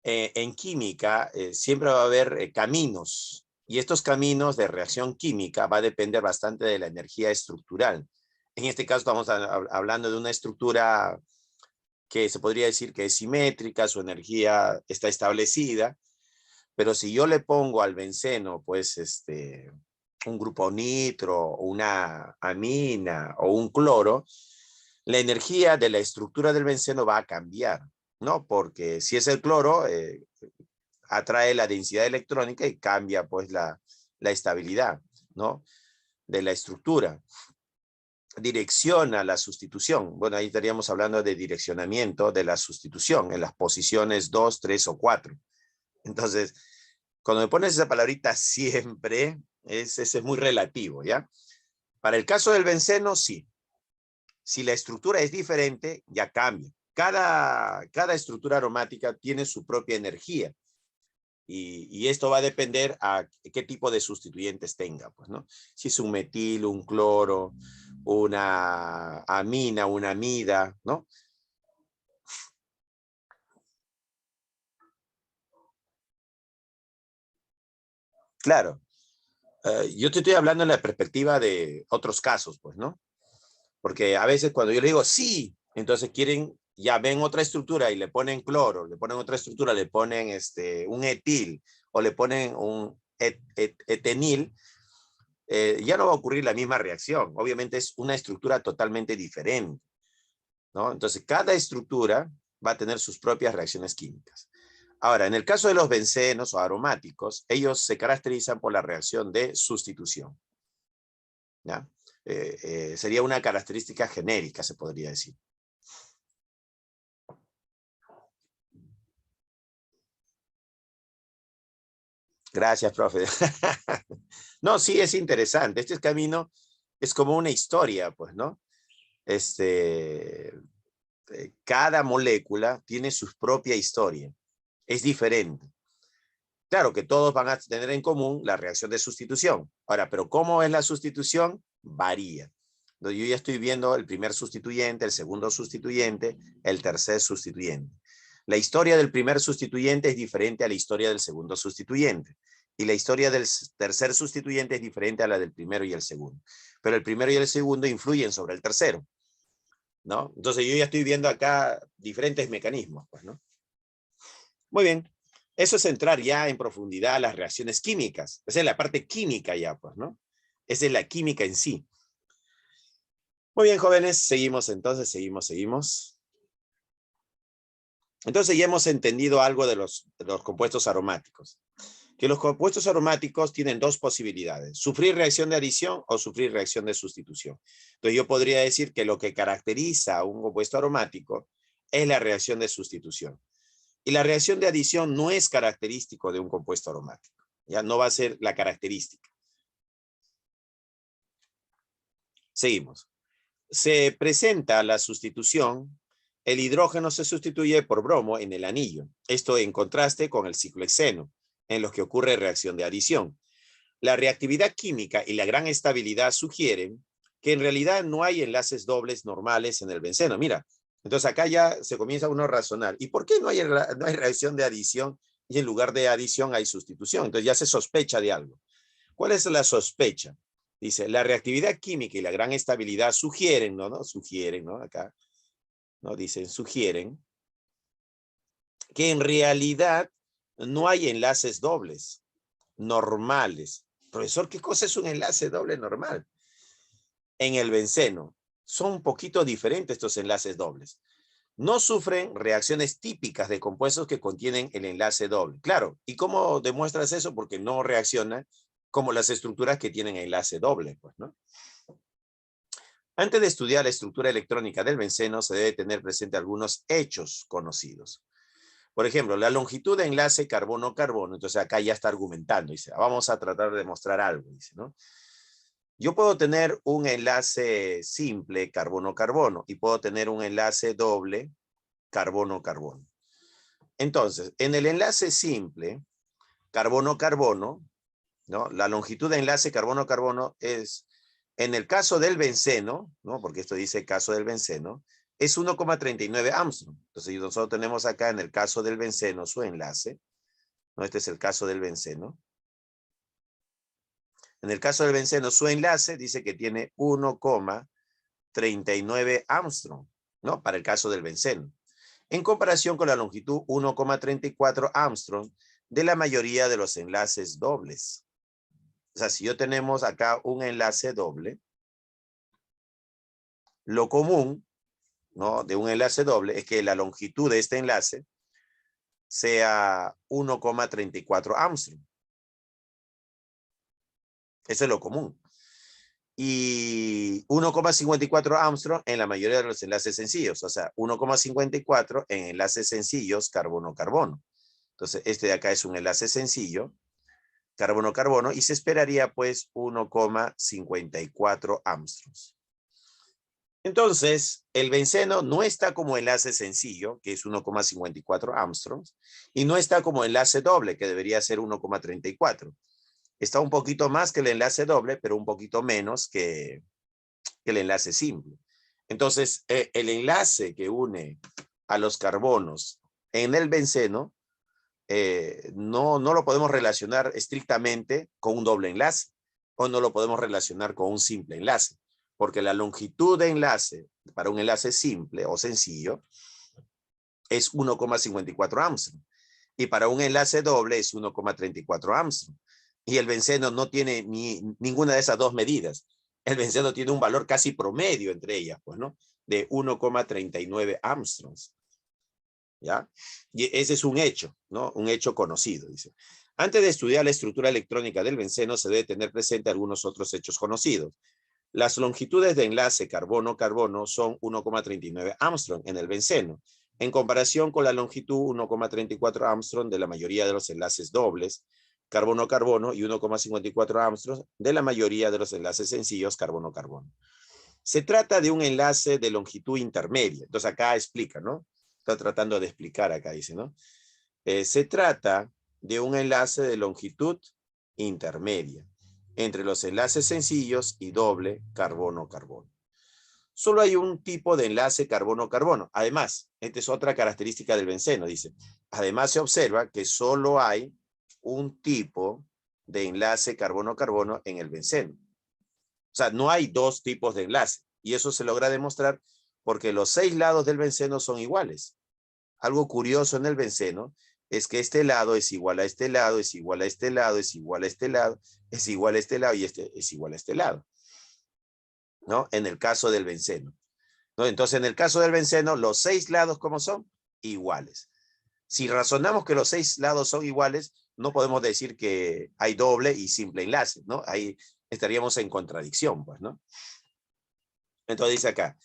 En química siempre va a haber caminos, y estos caminos de reacción química va a depender bastante de la energía estructural. En este caso estamos hablando de una estructura que se podría decir que es simétrica, su energía está establecida, pero si yo le pongo al benceno, pues, un grupo nitro, una amina o un cloro, la energía de la estructura del benceno va a cambiar, ¿no? Porque si es el cloro, atrae la densidad electrónica y cambia, pues, la estabilidad, ¿no? De la estructura. Direcciona la sustitución. Bueno, ahí estaríamos hablando de direccionamiento de la sustitución en las posiciones 2, 3 o 4. Entonces, cuando me pones esa palabrita siempre, ese es muy relativo, ¿ya? Para el caso del benceno, sí. Si la estructura es diferente, ya cambia. Cada estructura aromática tiene su propia energía. Y esto va a depender a qué tipo de sustituyentes tenga, pues, ¿no? Si es un metil, un cloro, una amina, una amida, ¿no? Claro. Yo te estoy hablando en la perspectiva de otros casos, pues, ¿no? Porque a veces cuando yo le digo sí, entonces quieren, ya ven otra estructura y le ponen cloro, le ponen otra estructura, le ponen un etil o le ponen un etenil, ya no va a ocurrir la misma reacción. Obviamente es una estructura totalmente diferente, ¿no? Entonces cada estructura va a tener sus propias reacciones químicas. Ahora, en el caso de los bencenos o aromáticos, ellos se caracterizan por la reacción de sustitución, ¿ya? Sería una característica genérica, se podría decir. Gracias, profe. No, sí, es interesante. Este camino es como una historia, pues, ¿no? Cada molécula tiene su propia historia. Es diferente. Claro que todos van a tener en común la reacción de sustitución. Ahora, pero ¿cómo es la sustitución? Varía. Entonces, yo ya estoy viendo el primer sustituyente, el segundo sustituyente, el tercer sustituyente. La historia del primer sustituyente es diferente a la historia del segundo sustituyente. Y la historia del tercer sustituyente es diferente a la del primero y el segundo. Pero el primero y el segundo influyen sobre el tercero, ¿no? Entonces yo ya estoy viendo acá diferentes mecanismos, pues, ¿no? Muy bien. Eso es entrar ya en profundidad a las reacciones químicas. Esa es la parte química ya, pues, ¿no? Esa es la química en sí. Muy bien, jóvenes, seguimos entonces, seguimos. Entonces ya hemos entendido algo de los compuestos aromáticos. Que los compuestos aromáticos tienen dos posibilidades, sufrir reacción de adición o sufrir reacción de sustitución. Entonces yo podría decir que lo que caracteriza a un compuesto aromático es la reacción de sustitución. Y la reacción de adición no es característico de un compuesto aromático. Ya no va a ser la característica. Seguimos. Se presenta la sustitución. El hidrógeno se sustituye por bromo en el anillo. Esto en contraste con el ciclo hexeno, en los que ocurre reacción de adición. La reactividad química y la gran estabilidad sugieren que en realidad no hay enlaces dobles normales en el benceno. Mira, entonces acá ya se comienza uno a razonar. ¿Y por qué no hay reacción de adición y en lugar de adición hay sustitución? Entonces ya se sospecha de algo. ¿Cuál es la sospecha? Dice, la reactividad química y la gran estabilidad sugieren, ¿no? Sugieren, ¿no? Acá, ¿no? Dicen, sugieren que en realidad no hay enlaces dobles normales. Profesor, ¿qué cosa es un enlace doble normal? En el benceno son un poquito diferentes estos enlaces dobles. No sufren reacciones típicas de compuestos que contienen el enlace doble. Claro, ¿y cómo demuestras eso? Porque no reaccionan como las estructuras que tienen enlace doble, pues, ¿no? Antes de estudiar la estructura electrónica del benceno, se debe tener presente algunos hechos conocidos. Por ejemplo, la longitud de enlace carbono-carbono, entonces acá ya está argumentando, dice, vamos a tratar de demostrar algo, dice, ¿no? Yo puedo tener un enlace simple carbono-carbono y puedo tener un enlace doble carbono-carbono. Entonces, en el enlace simple carbono-carbono, ¿no? La longitud de enlace carbono-carbono es, en el caso del benceno, ¿no? Porque esto dice caso del benceno, es 1,39 Armstrong. Entonces nosotros tenemos acá en el caso del benceno su enlace, ¿no? Este es el caso del benceno. En el caso del benceno, su enlace dice que tiene 1,39 Armstrong, ¿no? Para el caso del benceno. En comparación con la longitud 1,34 Armstrong de la mayoría de los enlaces dobles. O sea, si yo tenemos acá un enlace doble, lo común, ¿no? De un enlace doble es que la longitud de este enlace sea 1,34 Armstrong. Eso es lo común. Y 1,54 Armstrong en la mayoría de los enlaces sencillos. O sea, 1,54 en enlaces sencillos carbono-carbono. Entonces, este de acá es un enlace sencillo, carbono-carbono, y se esperaría pues 1,54 Armstrongs. Entonces, el benceno no está como enlace sencillo, que es 1,54 Armstrongs, y no está como enlace doble, que debería ser 1,34. Está un poquito más que el enlace doble, pero un poquito menos que el enlace simple. Entonces, el enlace que une a los carbonos en el benceno no lo podemos relacionar estrictamente con un doble enlace o no lo podemos relacionar con un simple enlace, porque la longitud de enlace para un enlace simple o sencillo es 1,54 Armstrong y para un enlace doble es 1,34 Armstrong. Y el benceno no tiene ninguna de esas dos medidas. El benceno tiene un valor casi promedio entre ellas, pues, ¿no? De 1,39 Armstrongs. ¿Ya? Y ese es un hecho, ¿no? Un hecho conocido, dice. Antes de estudiar la estructura electrónica del benceno, se debe tener presente algunos otros hechos conocidos. Las longitudes de enlace carbono-carbono son 1,39 Armstrong en el benceno, en comparación con la longitud 1,34 Armstrong de la mayoría de los enlaces dobles, carbono-carbono, y 1,54 Armstrong de la mayoría de los enlaces sencillos, carbono-carbono. Se trata de un enlace de longitud intermedia. Entonces acá explica, ¿no? Está tratando de explicar acá, dice, ¿no? Se trata de un enlace de longitud intermedia entre los enlaces sencillos y doble carbono-carbono. Solo hay un tipo de enlace carbono-carbono. Además, esta es otra característica del benceno, dice. Además se observa que solo hay un tipo de enlace carbono-carbono en el benceno. O sea, no hay dos tipos de enlace. Y eso se logra demostrar porque los 6 lados del benceno son iguales. Algo curioso en el benceno es que este lado es igual a este lado, es igual a este lado, es igual a este lado, es igual a este lado y este es igual a este lado, ¿no? En el caso del benceno, ¿no? Entonces, en el caso del benceno, los 6 lados, ¿cómo son? Iguales. Si razonamos que los 6 lados son iguales, no podemos decir que hay doble y simple enlace, ¿no? Ahí estaríamos en contradicción, pues, ¿no? Entonces dice acá,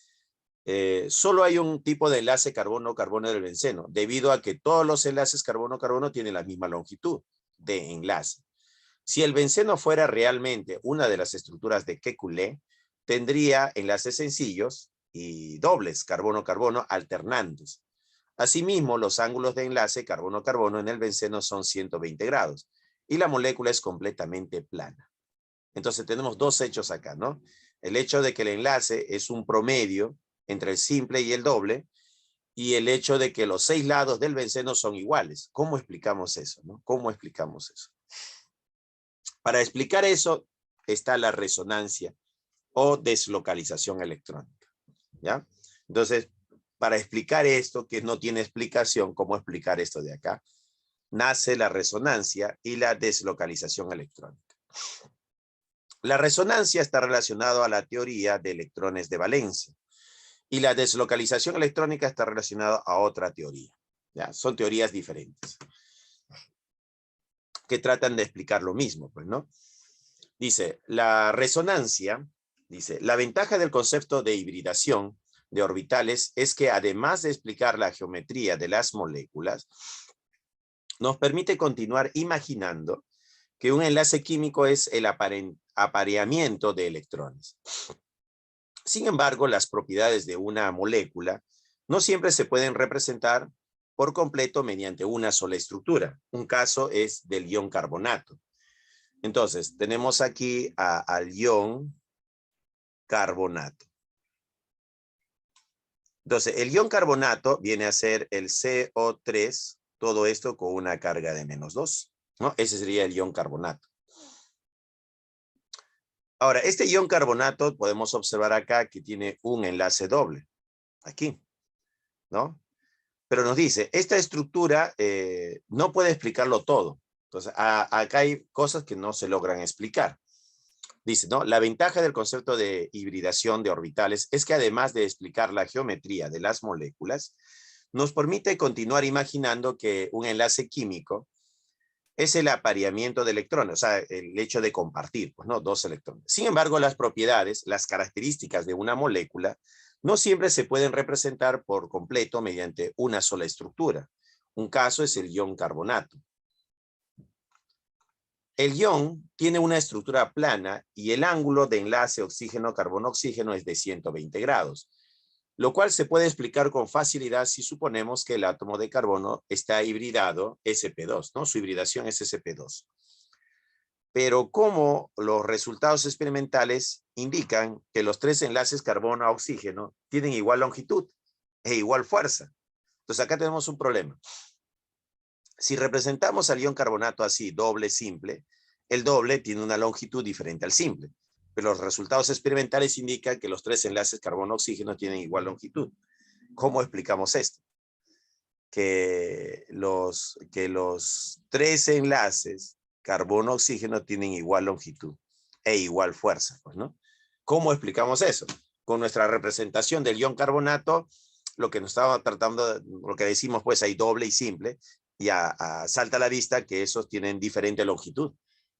solo hay un tipo de enlace carbono-carbono del benceno, debido a que todos los enlaces carbono-carbono tienen la misma longitud de enlace. Si el benceno fuera realmente una de las estructuras de Kekulé, tendría enlaces sencillos y dobles carbono-carbono alternantes. Asimismo, los ángulos de enlace carbono-carbono en el benceno son 120 grados y la molécula es completamente plana. Entonces tenemos dos hechos acá, ¿no? El hecho de que el enlace es un promedio entre el simple y el doble, y el hecho de que los 6 lados del benceno son iguales. ¿Cómo explicamos eso, no? ¿Cómo explicamos eso? Para explicar eso está la resonancia o deslocalización electrónica, ¿ya? Entonces, para explicar esto, que no tiene explicación, ¿cómo explicar esto de acá? Nace la resonancia y la deslocalización electrónica. La resonancia está relacionada a la teoría de electrones de valencia y la deslocalización electrónica está relacionada a otra teoría, ¿ya? Son teorías diferentes que tratan de explicar lo mismo, pues, ¿no? Dice, la resonancia, dice, la ventaja del concepto de hibridación de orbitales es que además de explicar la geometría de las moléculas, nos permite continuar imaginando que un enlace químico es el apareamiento de electrones. Sin embargo, las propiedades de una molécula no siempre se pueden representar por completo mediante una sola estructura. Un caso es del ion carbonato. Entonces, tenemos aquí al ion carbonato. Entonces, el ion carbonato viene a ser el CO3, todo esto con una carga de -2, ¿no? Ese sería el ion carbonato. Ahora, este ion carbonato podemos observar acá que tiene un enlace doble, aquí, ¿no? Pero nos dice, esta estructura no puede explicarlo todo. Entonces, acá hay cosas que no se logran explicar. Dice, ¿no? La ventaja del concepto de hibridación de orbitales es que además de explicar la geometría de las moléculas, nos permite continuar imaginando que un enlace químico es el apareamiento de electrones, o sea, el hecho de compartir, pues, ¿no? 2 electrones. Sin embargo, las propiedades, las características de una molécula, no siempre se pueden representar por completo mediante una sola estructura. Un caso es el ion carbonato. El ion tiene una estructura plana y el ángulo de enlace oxígeno-carbono-oxígeno es de 120 grados, lo cual se puede explicar con facilidad si suponemos que el átomo de carbono está hibridado sp2, ¿no? Su hibridación es sp2. Pero como los resultados experimentales indican que los 3 enlaces carbono a oxígeno tienen igual longitud e igual fuerza. Entonces acá tenemos un problema. Si representamos al ion carbonato así, doble, simple, el doble tiene una longitud diferente al simple. Pero los resultados experimentales indican que los 3 enlaces carbono-oxígeno tienen igual longitud. ¿Cómo explicamos esto? Que los 3 enlaces carbono-oxígeno tienen igual longitud e igual fuerza, pues, ¿no? ¿Cómo explicamos eso? Con nuestra representación del ion carbonato, lo que nos estaba tratando, lo que decimos, pues hay doble y simple, y salta a la vista que esos tienen diferente longitud,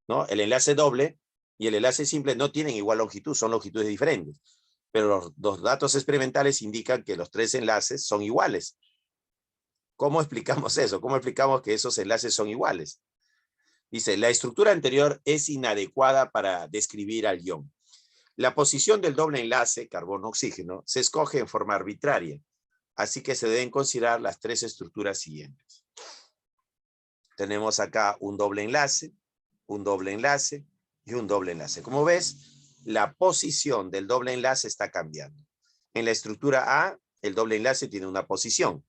¿no? El enlace doble y el enlace simple no tienen igual longitud, son longitudes diferentes. Pero los datos experimentales indican que los 3 enlaces son iguales. ¿Cómo explicamos eso? ¿Cómo explicamos que esos enlaces son iguales? Dice, la estructura anterior es inadecuada para describir al ion. La posición del doble enlace, carbono-oxígeno, se escoge en forma arbitraria. Así que se deben considerar las 3 estructuras siguientes. Tenemos acá un doble enlace, un doble enlace y un doble enlace. Como ves, la posición del doble enlace está cambiando. En la estructura A, el doble enlace tiene una posición.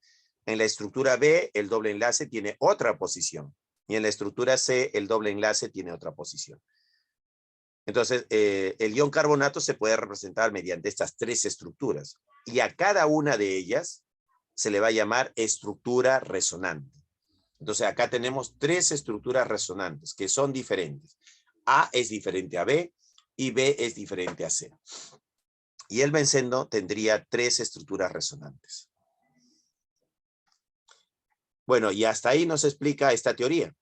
En la estructura B, el doble enlace tiene otra posición. Y en la estructura C, el doble enlace tiene otra posición. Entonces, el ion carbonato se puede representar mediante estas 3 estructuras. Y a cada una de ellas se le va a llamar estructura resonante. Entonces acá tenemos tres estructuras resonantes que son diferentes. A es diferente a B y B es diferente a C. Y el benceno tendría tres estructuras resonantes. Bueno, y hasta ahí nos explica esta teoría.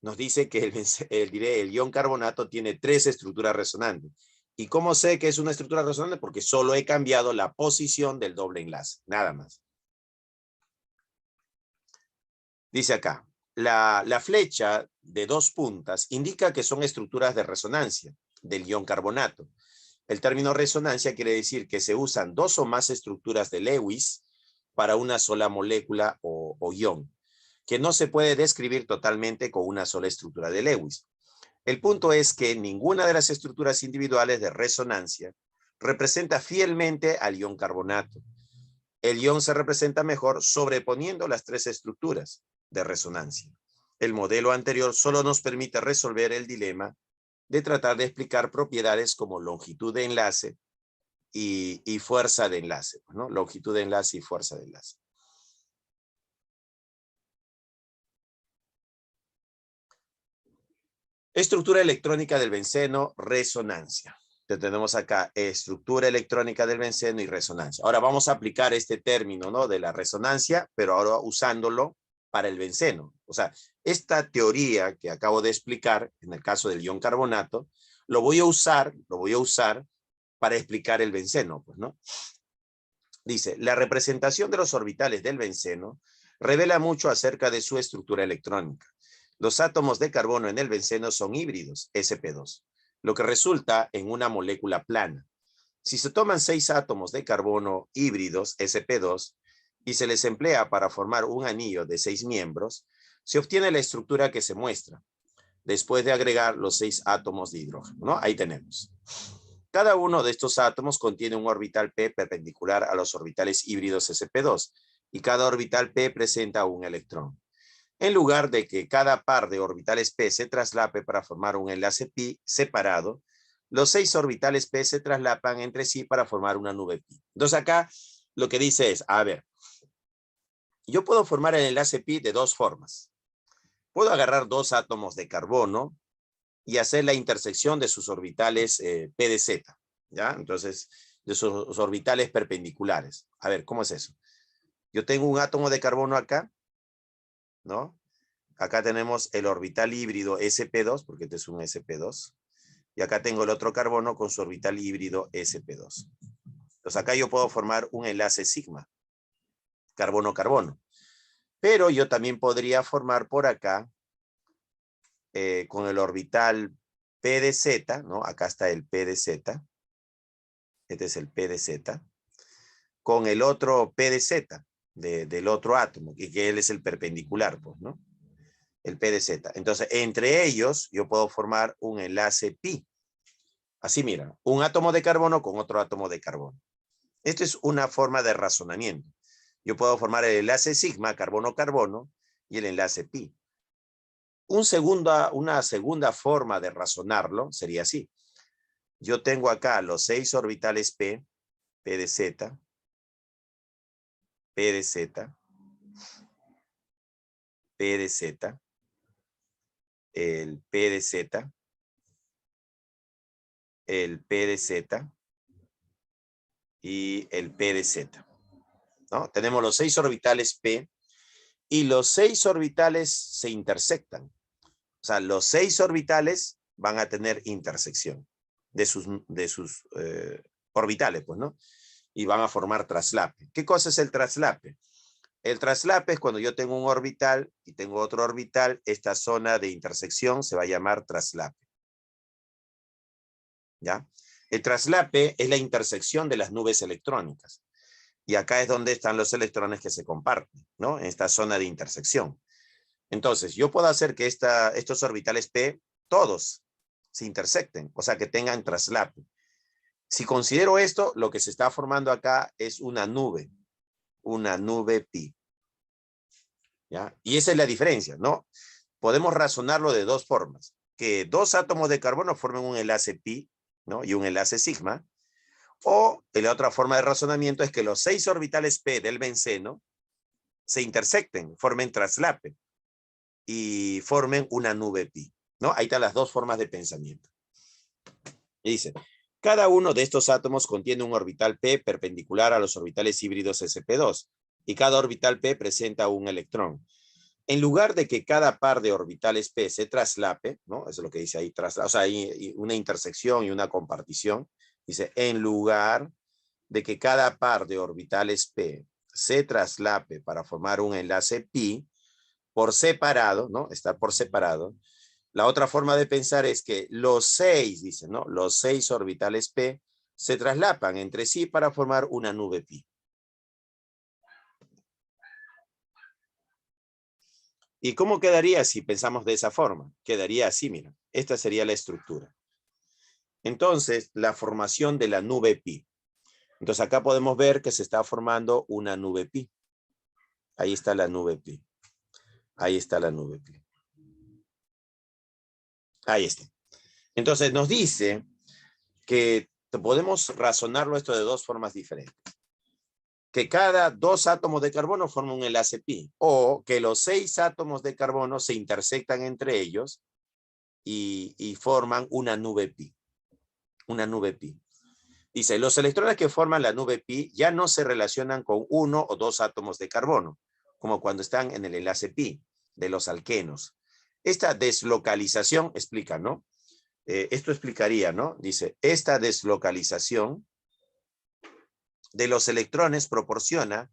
Nos dice que el ion carbonato tiene tres estructuras resonantes. ¿Y cómo sé que es una estructura resonante? Porque solo he cambiado la posición del doble enlace, nada más. Dice acá, la flecha de dos puntas indica que son estructuras de resonancia del ion carbonato. El término resonancia quiere decir que se usan dos o más estructuras de Lewis para una sola molécula o ion, que no se puede describir totalmente con una sola estructura de Lewis. El punto es que ninguna de las estructuras individuales de resonancia representa fielmente al ion carbonato. El ion se representa mejor sobreponiendo las tres estructuras de resonancia. El modelo anterior solo nos permite resolver el dilema de tratar de explicar propiedades como longitud de enlace y fuerza de enlace, ¿no? Longitud de enlace y fuerza de enlace. Estructura electrónica del benceno, resonancia. Entonces tenemos acá estructura electrónica del benceno y resonancia. Ahora vamos a aplicar este término, ¿no? De la resonancia, pero ahora usándolo para el benceno. O sea, esta teoría que acabo de explicar, en el caso del ion carbonato, lo voy a usar para explicar el benceno, pues, ¿no? Dice, la representación de los orbitales del benceno revela mucho acerca de su estructura electrónica. Los átomos de carbono en el benceno son híbridos, sp2, lo que resulta en una molécula plana. Si se toman 6 átomos de carbono híbridos, sp2, y se les emplea para formar un anillo de 6 miembros, se obtiene la estructura que se muestra, después de agregar los 6 átomos de hidrógeno, ¿no? Ahí tenemos. Cada uno de estos átomos contiene un orbital p perpendicular a los orbitales híbridos sp2, y cada orbital p presenta un electrón. En lugar de que cada par de orbitales p se traslape para formar un enlace pi separado, los 6 orbitales p se traslapan entre sí para formar una nube pi. Entonces acá lo que dice es, a ver, yo puedo formar el enlace pi de dos formas. Puedo agarrar dos átomos de carbono y hacer la intersección de sus orbitales p de z, ¿ya? Entonces, de sus orbitales perpendiculares. A ver, ¿cómo es eso? Yo tengo un átomo de carbono acá, ¿no? Acá tenemos el orbital híbrido sp2, porque este es un sp2. Y acá tengo el otro carbono con su orbital híbrido sp2. Entonces acá yo puedo formar un enlace sigma, carbono-carbono. Pero yo también podría formar por acá, con el orbital p de z, ¿no? Acá está el p de z. Este es el p de z. Con el otro p de z, del otro átomo, que él es el perpendicular, pues, ¿no? El p de z. Entonces, entre ellos, yo puedo formar un enlace pi. Así, mira, un átomo de carbono con otro átomo de carbono. Esto es una forma de razonamiento. Yo puedo formar el enlace sigma, carbono-carbono, y el enlace pi. Una segunda forma de razonarlo sería así. Yo tengo acá los 6 orbitales p de z, p de z, p de z, el p de z, el p de z y el p de z, ¿no? Tenemos los 6 orbitales p y los 6 orbitales se intersectan. O sea, los 6 orbitales van a tener intersección de sus orbitales, pues, ¿no? Y van a formar traslape. ¿Qué cosa es el traslape? El traslape es cuando yo tengo un orbital y tengo otro orbital, esta zona de intersección se va a llamar traslape. ¿Ya? El traslape es la intersección de las nubes electrónicas. Y acá es donde están los electrones que se comparten, ¿no? En esta zona de intersección. Entonces, yo puedo hacer que estos orbitales p, todos, se intersecten, o sea, que tengan traslape. Si considero esto, lo que se está formando acá es una nube pi. ¿Ya? Y esa es la diferencia, ¿no? Podemos razonarlo de dos formas. Que dos átomos de carbono formen un enlace pi, ¿no? Y un enlace sigma. O la otra forma de razonamiento es que los 6 orbitales p del benceno se intersecten, formen traslape. y formen una nube pi, ¿no? Ahí están las dos formas de pensamiento. Y dice, cada uno de estos átomos contiene un orbital p perpendicular a los orbitales híbridos sp2 y cada orbital p presenta un electrón. En lugar de que cada par de orbitales p se traslape, ¿no? Eso es lo que dice ahí, o sea, hay una intersección y una compartición. Dice, en lugar de que cada par de orbitales p se traslape para formar un enlace pi por separado, ¿no? Estar por separado. La otra forma de pensar es que los 6, dicen, ¿no? Los 6 orbitales p se traslapan entre sí para formar una nube pi. ¿Y cómo quedaría si pensamos de esa forma? Quedaría así, mira. Esta sería la estructura. Entonces, la formación de la nube pi. Entonces, acá podemos ver que se está formando una nube pi. Ahí está la nube pi. Ahí está la nube pi. Ahí está. Entonces, nos dice que podemos razonarlo esto de dos formas diferentes. Que cada 2 átomos de carbono forman un enlace pi, o que los 6 átomos de carbono se intersectan entre ellos y forman una nube pi. Una nube pi. Dice, los electrones que forman la nube pi ya no se relacionan con 1 o 2 átomos de carbono, como cuando están en el enlace pi de los alquenos. Esta deslocalización explica, ¿no? Esto explicaría, ¿no? Dice, esta deslocalización de los electrones proporciona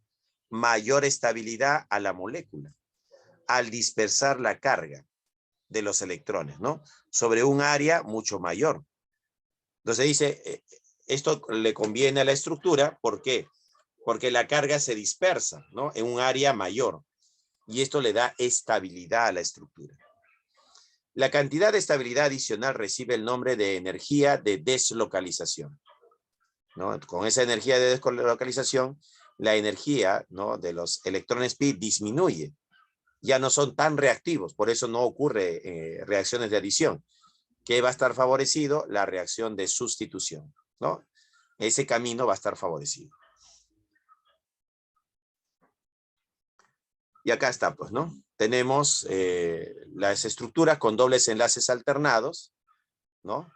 mayor estabilidad a la molécula al dispersar la carga de los electrones, ¿no? Sobre un área mucho mayor. Entonces dice, esto le conviene a la estructura, ¿por qué? Porque la carga se dispersa, ¿no? En un área mayor. Y esto le da estabilidad a la estructura. La cantidad de estabilidad adicional recibe el nombre de energía de deslocalización, ¿no? Con esa energía de deslocalización, la energía, ¿no?, de los electrones pi disminuye. Ya no son tan reactivos, por eso no ocurre reacciones de adición. ¿Qué va a estar favorecido? La reacción de sustitución, ¿no? Ese camino va a estar favorecido. Y acá está, pues, ¿no? Tenemos las estructuras con dobles enlaces alternados, ¿no?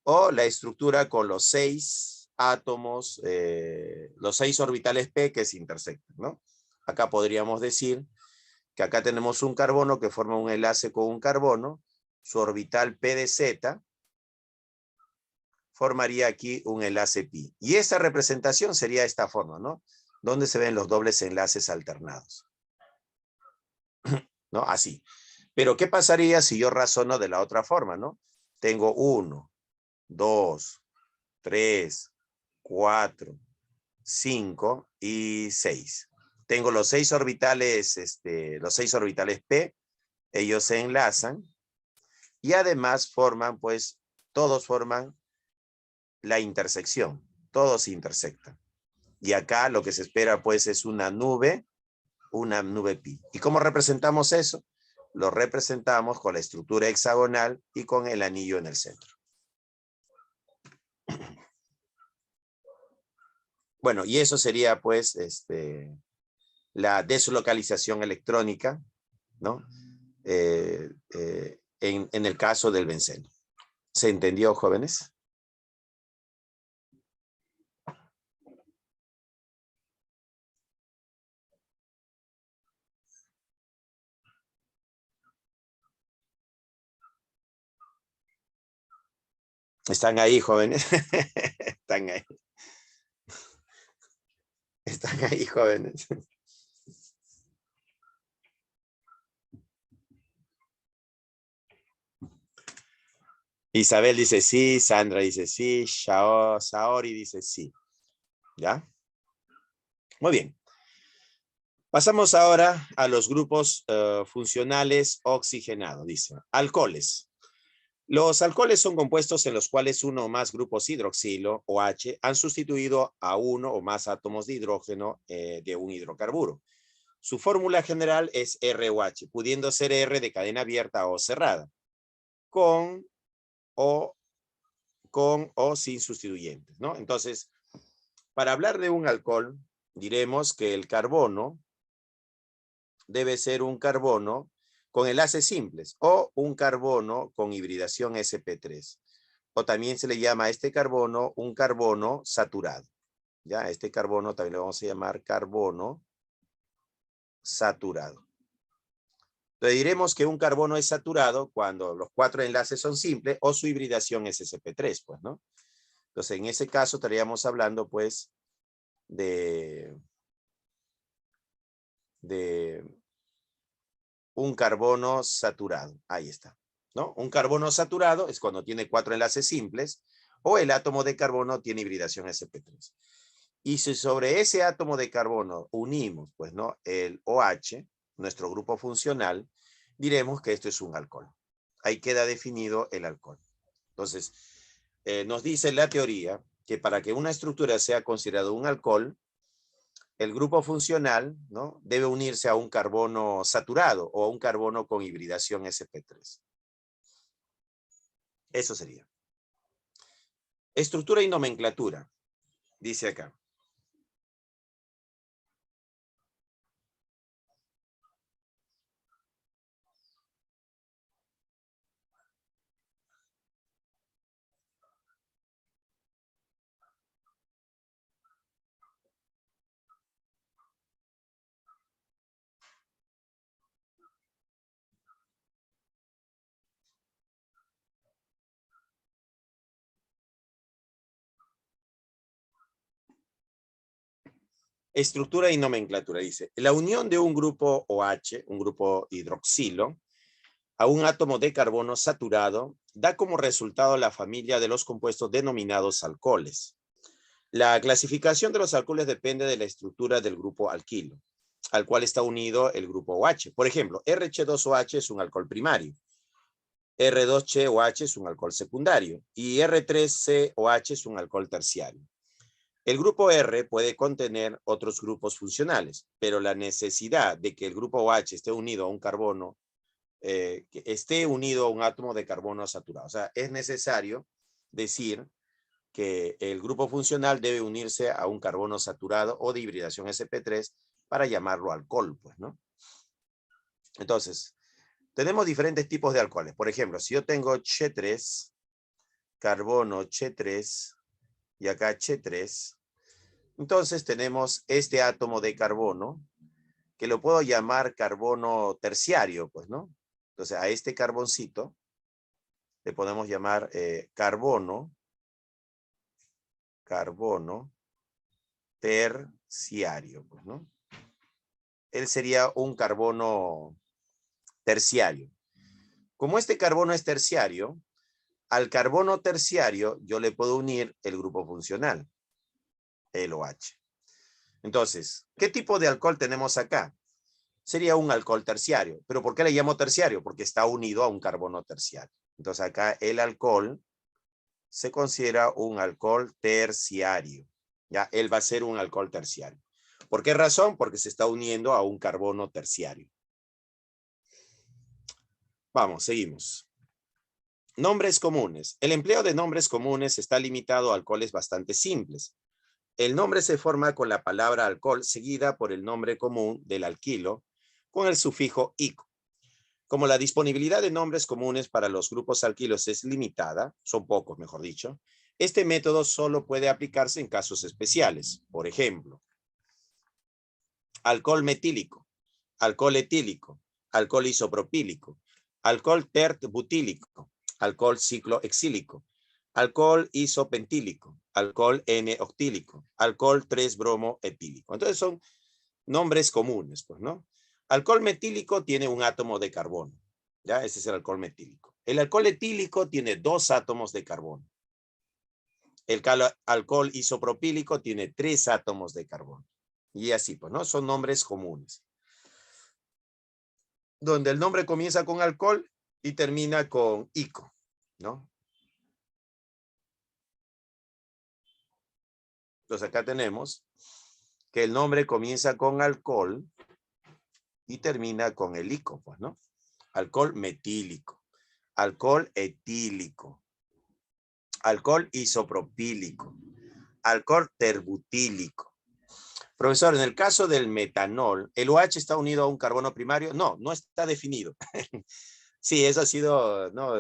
O la estructura con los 6 átomos, los 6 orbitales p que se intersectan, ¿no? Acá podríamos decir que acá tenemos un carbono que forma un enlace con un carbono, su orbital p de z formaría aquí un enlace pi. Y esa representación sería de esta forma, ¿no? Donde se ven los dobles enlaces alternados. ¿No? Así. Pero ¿qué pasaría si yo razono de la otra forma, ¿no? Tengo 1, 2, 3, 4, 5 y 6. Tengo los 6 orbitales, los 6 orbitales p, ellos se enlazan y además forman, pues, todos forman la intersección, todos se intersectan. Y acá lo que se espera, pues, es una nube pi. ¿Y cómo representamos eso? Lo representamos con la estructura hexagonal y con el anillo en el centro. Bueno, y eso sería, pues, la deslocalización electrónica, ¿no? En el caso del benceno. ¿Se entendió, jóvenes? ¿Están ahí, jóvenes? Están ahí. Están ahí, jóvenes. Isabel dice sí, Sandra dice sí, Saori dice sí. ¿Ya? Muy bien. Pasamos ahora a los grupos funcionales oxigenados. Dice, alcoholes. Los alcoholes son compuestos en los cuales uno o más grupos hidroxilo o H han sustituido a uno o más átomos de hidrógeno de un hidrocarburo. Su fórmula general es ROH, pudiendo ser R de cadena abierta o cerrada, con o sin sustituyentes, ¿no? Entonces, para hablar de un alcohol, diremos que el carbono debe ser un carbono con enlaces simples o un carbono con hibridación sp3. O también se le llama a este carbono un carbono saturado. Ya, este carbono también lo vamos a llamar carbono saturado. Entonces diremos que un carbono es saturado cuando los 4 enlaces son simples o su hibridación es sp3, pues, ¿no? Entonces en ese caso estaríamos hablando, pues, de un carbono saturado. Ahí está, ¿no? Un carbono saturado es cuando tiene 4 enlaces simples o el átomo de carbono tiene hibridación sp3. Y si sobre ese átomo de carbono unimos, pues, ¿no?, el OH, nuestro grupo funcional, diremos que esto es un alcohol. Ahí queda definido el alcohol. Entonces, nos dice la teoría que para que una estructura sea considerado un alcohol, el grupo funcional, ¿no?, debe unirse a un carbono saturado o a un carbono con hibridación sp3. Eso sería. Estructura y nomenclatura, dice acá. Estructura y nomenclatura, dice. La unión de un grupo OH, un grupo hidroxilo, a un átomo de carbono saturado, da como resultado la familia de los compuestos denominados alcoholes. La clasificación de los alcoholes depende de la estructura del grupo alquilo, al cual está unido el grupo OH. Por ejemplo, RH2OH es un alcohol primario, R2COH es un alcohol secundario y R3COH es un alcohol terciario. El grupo R puede contener otros grupos funcionales, pero la necesidad de que el grupo OH esté unido a un carbono, que esté unido a un átomo de carbono saturado. O sea, es necesario decir que el grupo funcional debe unirse a un carbono saturado o de hibridación sp3 para llamarlo alcohol, pues, ¿no? Entonces, tenemos diferentes tipos de alcoholes. Por ejemplo, si yo tengo Ch3, carbono Ch3 y acá Ch3, entonces tenemos este átomo de carbono que lo puedo llamar carbono terciario, pues, ¿no? Entonces a este carboncito le podemos llamar carbono terciario, pues, ¿no? Él sería un carbono terciario. Como este carbono es terciario, al carbono terciario yo le puedo unir el grupo funcional, el OH. Entonces, ¿qué tipo de alcohol tenemos acá? Sería un alcohol terciario. ¿Pero por qué le llamo terciario? Porque está unido a un carbono terciario. Entonces acá el alcohol se considera un alcohol terciario. Ya, él va a ser un alcohol terciario. ¿Por qué razón? Porque se está uniendo a un carbono terciario. Vamos, seguimos. Nombres comunes. El empleo de nombres comunes está limitado a alcoholes bastante simples. El nombre se forma con la palabra alcohol seguida por el nombre común del alquilo con el sufijo ico. Como la disponibilidad de nombres comunes para los grupos alquilos es limitada, son pocos mejor dicho, este método solo puede aplicarse en casos especiales. Por ejemplo, alcohol metílico, alcohol etílico, alcohol isopropílico, alcohol tert-butílico, alcohol ciclohexílico, alcohol isopentílico, alcohol N-octílico, alcohol 3-bromoetílico. Entonces son nombres comunes, pues, ¿no? Alcohol metílico tiene un átomo de carbono, ¿ya? Ese es el alcohol metílico. El alcohol etílico tiene 2 átomos de carbono. El alcohol isopropílico tiene 3 átomos de carbono. Y así, pues, ¿no? Son nombres comunes. Donde el nombre comienza con alcohol y termina con ico, ¿no? Entonces acá tenemos que el nombre comienza con alcohol y termina con el ico, pues, ¿no? Alcohol metílico, alcohol etílico, alcohol isopropílico, alcohol terbutílico, Profesor, en el caso del metanol, ¿el OH está unido a un carbono primario? No, no está definido. Sí, eso ha sido, ¿no?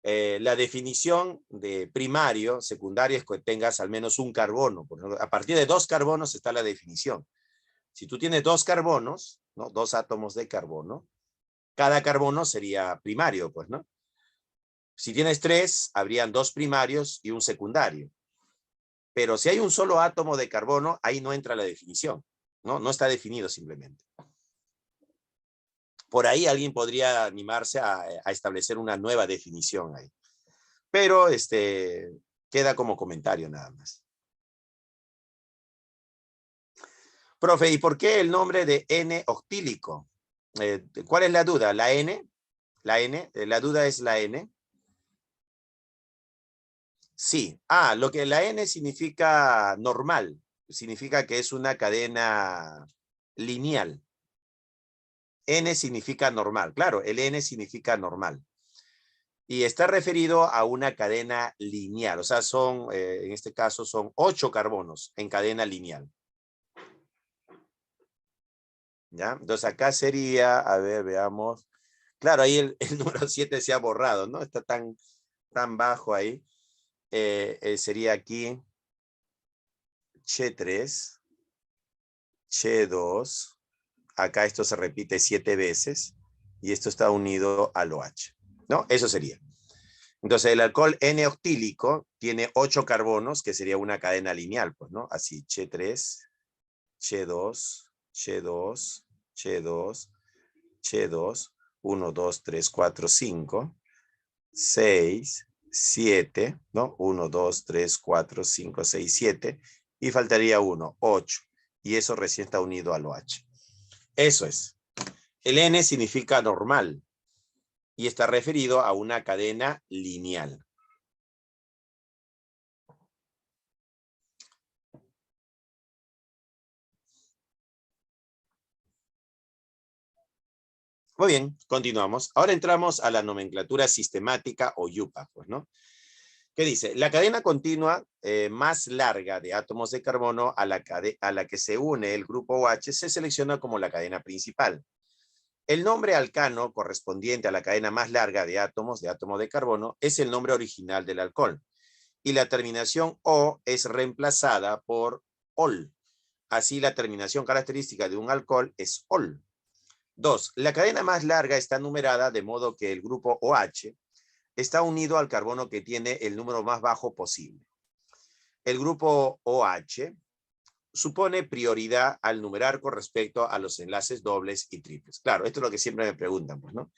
La definición de primario, secundario, es que tengas al menos un carbono. Por ejemplo, a partir de 2 carbonos está la definición. Si tú tienes 2 carbonos, ¿no? 2 átomos de carbono, cada carbono sería primario, pues, ¿no? Si tienes 3, habrían 2 primarios y un secundario. Pero si hay un solo átomo de carbono, ahí no entra la definición, ¿no? No está definido simplemente. Por ahí alguien podría animarse a establecer una nueva definición ahí. Pero queda como comentario nada más. Profe, ¿y por qué el nombre de N-octílico? ¿Cuál es la duda? ¿La N? ¿La N? ¿La duda es la N? Sí. Lo que la N significa normal. Significa que es una cadena lineal. N significa normal. Claro, el N significa normal. Y está referido a una cadena lineal. O sea, en este caso son 8 carbonos en cadena lineal. ¿Ya? Entonces acá sería, a ver, veamos. Claro, ahí el número 7 se ha borrado, ¿no? Está tan bajo ahí. Sería aquí Ch3, Ch2. Acá esto se repite 7 veces. Y esto está unido al OH. ¿No? Eso sería. Entonces el alcohol N-octílico tiene 8 carbonos, que sería una cadena lineal, pues, ¿no? Así, Ch3, Ch2, Ch2, Ch2, Ch2, 1, 2, 3, 4, 5, 6, 7, ¿no? 1, 2, 3, 4, 5, 6, 7, y faltaría 1, 8, y eso recién está unido al OH. Eso es. El N significa normal, y está referido a una cadena lineal. Muy bien, continuamos. Ahora entramos a la nomenclatura sistemática o YUPA, pues, ¿no? ¿Qué dice? La cadena continua más larga de átomos de carbono a la que se une el grupo OH se selecciona como la cadena principal. El nombre alcano correspondiente a la cadena más larga de átomos de carbono es el nombre original del alcohol. Y la terminación O es reemplazada por OL. Así la terminación característica de un alcohol es OL. 2. La cadena más larga está numerada de modo que el grupo OH está unido al carbono que tiene el número más bajo posible. El grupo OH supone prioridad al numerar con respecto a los enlaces dobles y triples. Claro, esto es lo que siempre me preguntan, pues, ¿no?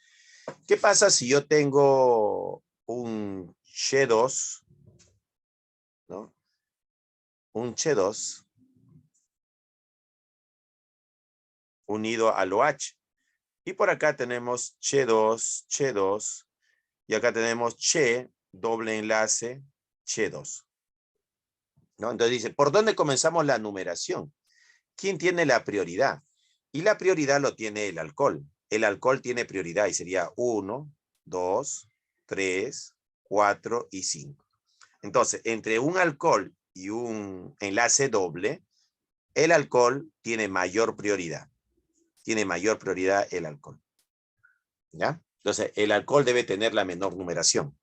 ¿Qué pasa si yo tengo un Ch2, ¿no? Un Ch2 unido al OH. Y por acá tenemos Ch2, Ch2, y acá tenemos Che, doble enlace, Ch2. ¿No? Entonces dice, ¿por dónde comenzamos la numeración? ¿Quién tiene la prioridad? Y la prioridad lo tiene el alcohol. El alcohol tiene prioridad y sería 1, 2, 3, 4 y 5. Entonces, entre un alcohol y un enlace doble, el alcohol tiene mayor prioridad. Tiene mayor prioridad el alcohol. ¿Ya? Entonces, el alcohol debe tener la menor numeración.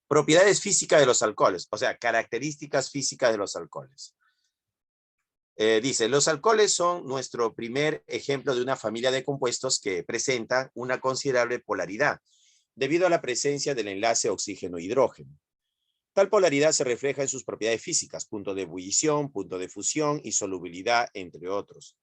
Propiedades físicas de los alcoholes, o sea, características físicas de los alcoholes. Dice, los alcoholes son nuestro primer ejemplo de una familia de compuestos que presentan una considerable polaridad, debido a la presencia del enlace oxígeno-hidrógeno. Tal polaridad se refleja en sus propiedades físicas, punto de ebullición, punto de fusión y solubilidad, entre otros.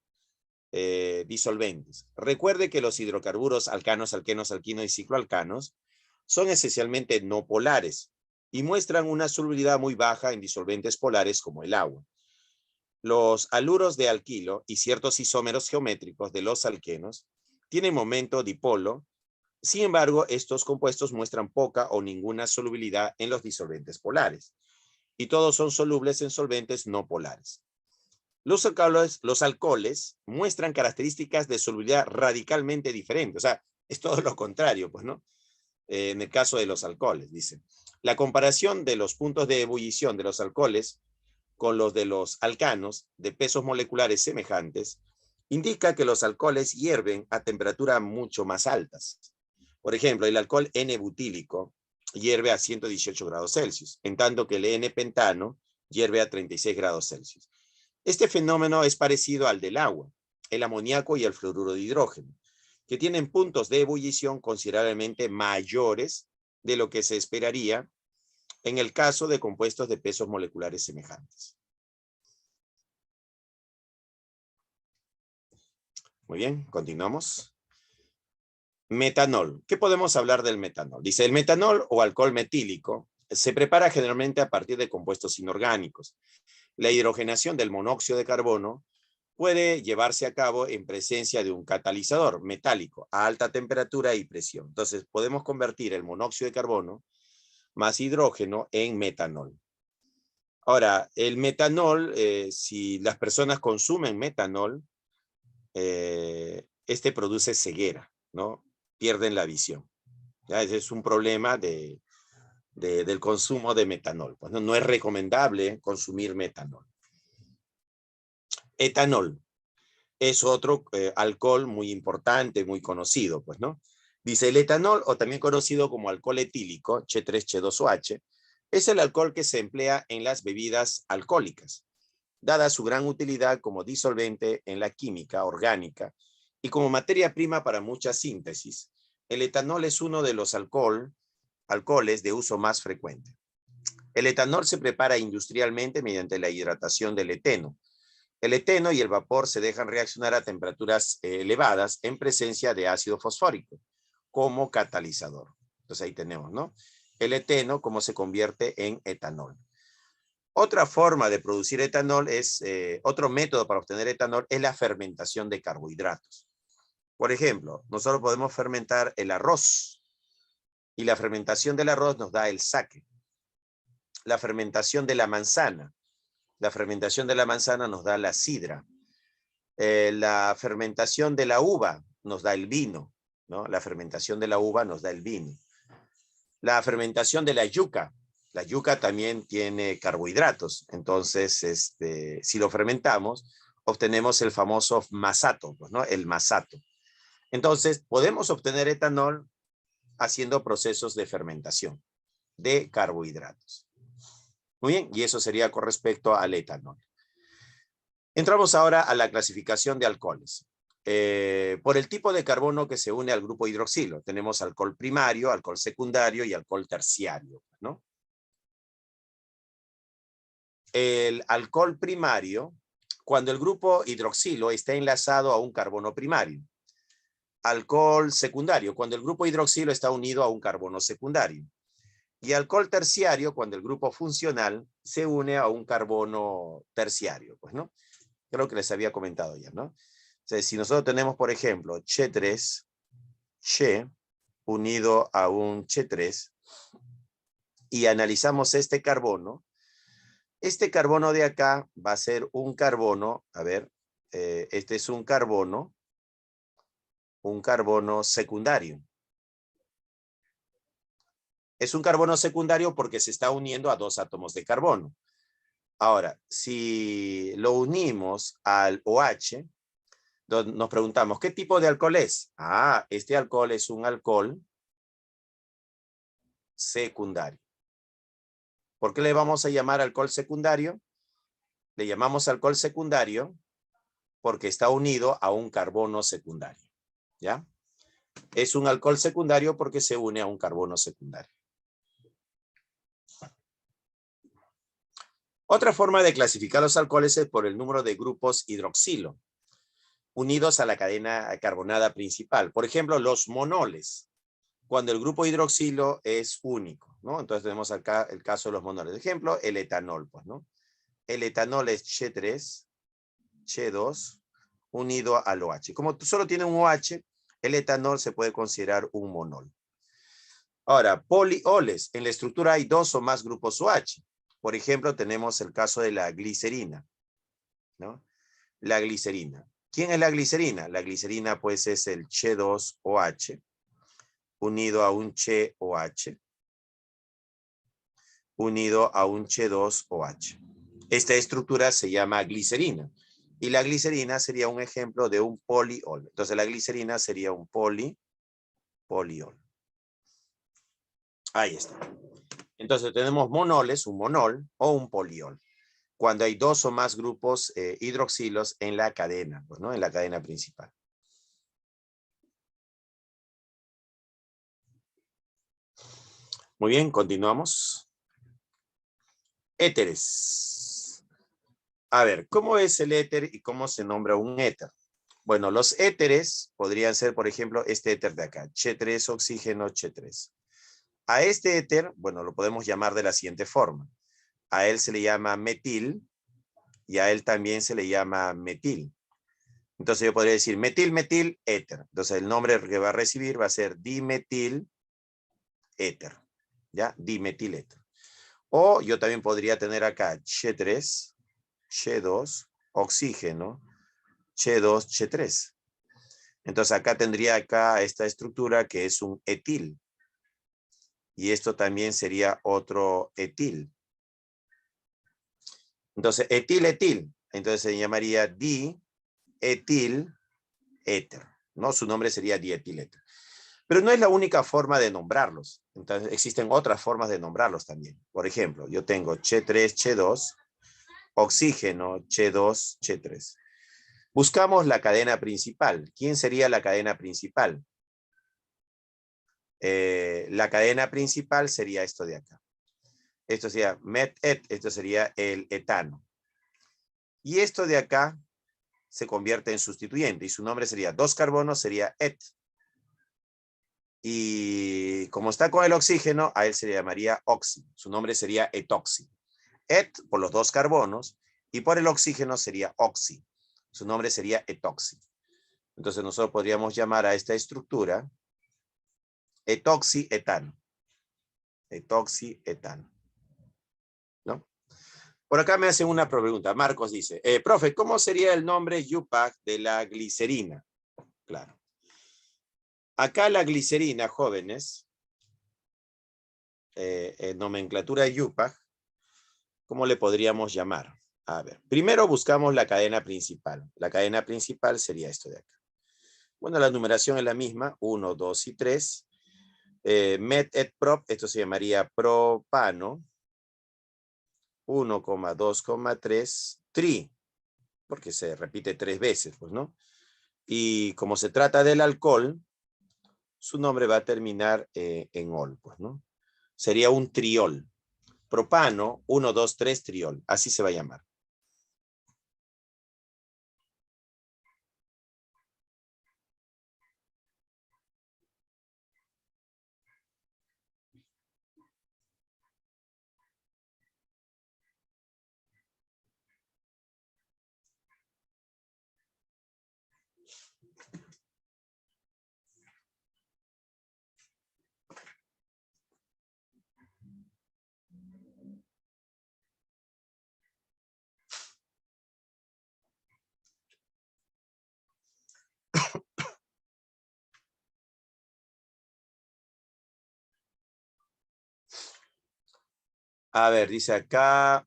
Disolventes. Recuerde que los hidrocarburos alcanos, alquenos, alquinos y cicloalcanos son esencialmente no polares y muestran una solubilidad muy baja en disolventes polares como el agua. Los haluros de alquilo y ciertos isómeros geométricos de los alquenos tienen momento dipolo. Sin embargo, estos compuestos muestran poca o ninguna solubilidad en los disolventes polares y todos son solubles en solventes no polares. Los alcoholes muestran características de solubilidad radicalmente diferentes, o sea, es todo lo contrario, pues, ¿no? En el caso de los alcoholes, dice. La comparación de los puntos de ebullición de los alcoholes con los de los alcanos de pesos moleculares semejantes, indica que los alcoholes hierven a temperaturas mucho más altas. Por ejemplo, el alcohol N-butílico hierve a 118 grados Celsius, en tanto que el N-pentano hierve a 36 grados Celsius. Este fenómeno es parecido al del agua, el amoníaco y el fluoruro de hidrógeno, que tienen puntos de ebullición considerablemente mayores de lo que se esperaría en el caso de compuestos de pesos moleculares semejantes. Muy bien, continuamos. Metanol. ¿Qué podemos hablar del metanol? Dice, el metanol o alcohol metílico se prepara generalmente a partir de compuestos inorgánicos. La hidrogenación del monóxido de carbono puede llevarse a cabo en presencia de un catalizador metálico a alta temperatura y presión. Entonces, podemos convertir el monóxido de carbono más hidrógeno en metanol. Ahora, el metanol, si las personas consumen metanol, este produce ceguera, ¿no? Pierden la visión. ¿Ya? Ese es un problema del consumo de metanol. Pues no es recomendable consumir metanol. Etanol es otro alcohol muy importante, muy conocido, pues, ¿no? Dice, el etanol, o también conocido como alcohol etílico, H3H2OH, es el alcohol que se emplea en las bebidas alcohólicas, dada su gran utilidad como disolvente en la química orgánica y como materia prima para muchas síntesis. El etanol es uno de los alcoholes de uso más frecuente. El etanol se prepara industrialmente mediante la hidratación del eteno. El eteno y el vapor se dejan reaccionar a temperaturas elevadas en presencia de ácido fosfórico como catalizador. Entonces ahí tenemos, ¿no? El eteno, cómo se convierte en etanol. Otra forma de producir etanol es, otro método para obtener etanol es la fermentación de carbohidratos. Por ejemplo, nosotros podemos fermentar el arroz y la fermentación del arroz nos da el saque. La fermentación de la manzana. La fermentación de la manzana nos da la sidra. La fermentación de la uva nos da el vino, ¿no? La fermentación de la uva nos da el vino. La fermentación de la yuca también tiene carbohidratos. Entonces, si lo fermentamos, obtenemos el famoso masato, pues, ¿no? El masato. Entonces, podemos obtener etanol haciendo procesos de fermentación de carbohidratos. Muy bien, y eso sería con respecto al etanol. Entramos ahora a la clasificación de alcoholes. Por el tipo de carbono que se une al grupo hidroxilo. Tenemos alcohol primario, alcohol secundario y alcohol terciario, ¿no? El alcohol primario, cuando el grupo hidroxilo está enlazado a un carbono primario. Alcohol secundario, cuando el grupo hidroxilo está unido a un carbono secundario. Y alcohol terciario, cuando el grupo funcional se une a un carbono terciario, pues, ¿no? Creo que les había comentado ya, ¿no? O sea, si nosotros tenemos, por ejemplo, Che3, Che, unido a un Che3, y analizamos este carbono de acá va a ser un carbono, a ver, este es un carbono secundario. Es un carbono secundario porque se está uniendo a dos átomos de carbono. Ahora, si lo unimos al OH, nos preguntamos, ¿qué tipo de alcohol es? Ah, este alcohol es un alcohol secundario. ¿Por qué le vamos a llamar alcohol secundario? Le llamamos alcohol secundario porque está unido a un carbono secundario. ¿Ya? Es un alcohol secundario porque se une a un carbono secundario. Otra forma de clasificar los alcoholes es por el número de grupos hidroxilo unidos a la cadena carbonada principal. Por ejemplo, los monoles, cuando el grupo hidroxilo es único, ¿no? Entonces tenemos acá el caso de los monoles. Por ejemplo, el etanol, pues, ¿no? El etanol es Che3, Che2, unido al OH. Como solo tiene un OH, el etanol se puede considerar un monol. Ahora, polioles. En la estructura hay dos o más grupos OH. Por ejemplo, tenemos el caso de la glicerina, ¿no? La glicerina. ¿Quién es la glicerina? La glicerina, pues, es el Che2OH unido a un CheOH unido a un Che2OH. Esta estructura se llama glicerina. Y la glicerina sería un ejemplo de un poliol. Entonces la glicerina sería un poliol. Ahí está. Entonces tenemos monoles, un monol o un poliol. Cuando hay dos o más grupos hidroxilos en la cadena, pues, ¿no? En la cadena principal. Muy bien, continuamos. Éteres. A ver, ¿cómo es el éter y cómo se nombra un éter? Bueno, los éteres podrían ser, por ejemplo, este éter de acá, Ch3, oxígeno, Ch3. A este éter, bueno, lo podemos llamar de la siguiente forma. A él se le llama metil y a él también se le llama metil. Entonces yo podría decir metil, metil, éter. Entonces el nombre que va a recibir va a ser dimetil éter. ¿Ya? Dimetil éter. O yo también podría tener acá Ch3, Ch2, oxígeno, Ch2, Ch3. Entonces acá tendría acá esta estructura que es un etil. Y esto también sería otro etil. Entonces etil, etil. Entonces se llamaría dietil éter. ¿No? Su nombre sería dietil éter. Pero no es la única forma de nombrarlos. Entonces existen otras formas de nombrarlos también. Por ejemplo, yo tengo Ch3, Ch2, oxígeno, Ch2, Ch3. Buscamos la cadena principal. ¿Quién sería la cadena principal? La cadena principal sería esto de acá. Esto sería met-et, esto sería el etano. Y esto de acá se convierte en sustituyente y su nombre sería 2 carbonos, sería et. Y como está con el oxígeno, a él se le llamaría oxi. Su nombre sería etoxi. Et por los 2 carbonos y por el oxígeno sería oxi. Su nombre sería etoxi. Entonces nosotros podríamos llamar a esta estructura etoxi-etano. Etoxi-etano. ¿No? Por acá me hacen una pregunta. Marcos dice, profe, ¿cómo sería el nombre UPAC de la glicerina? Claro. Acá la glicerina, jóvenes, en nomenclatura UPAC, ¿cómo le podríamos llamar? A ver, primero buscamos la cadena principal. La cadena principal sería esto de acá. Bueno, la numeración es la misma, 1, 2 y 3. Met et prop, esto se llamaría propano. 1,2,3 tri, porque se repite 3 veces, pues, ¿no? Y como se trata del alcohol, su nombre va a terminar en ol, pues, ¿no? Sería un triol. Propano, 1, 2, 3 triol, así se va a llamar. A ver, dice acá.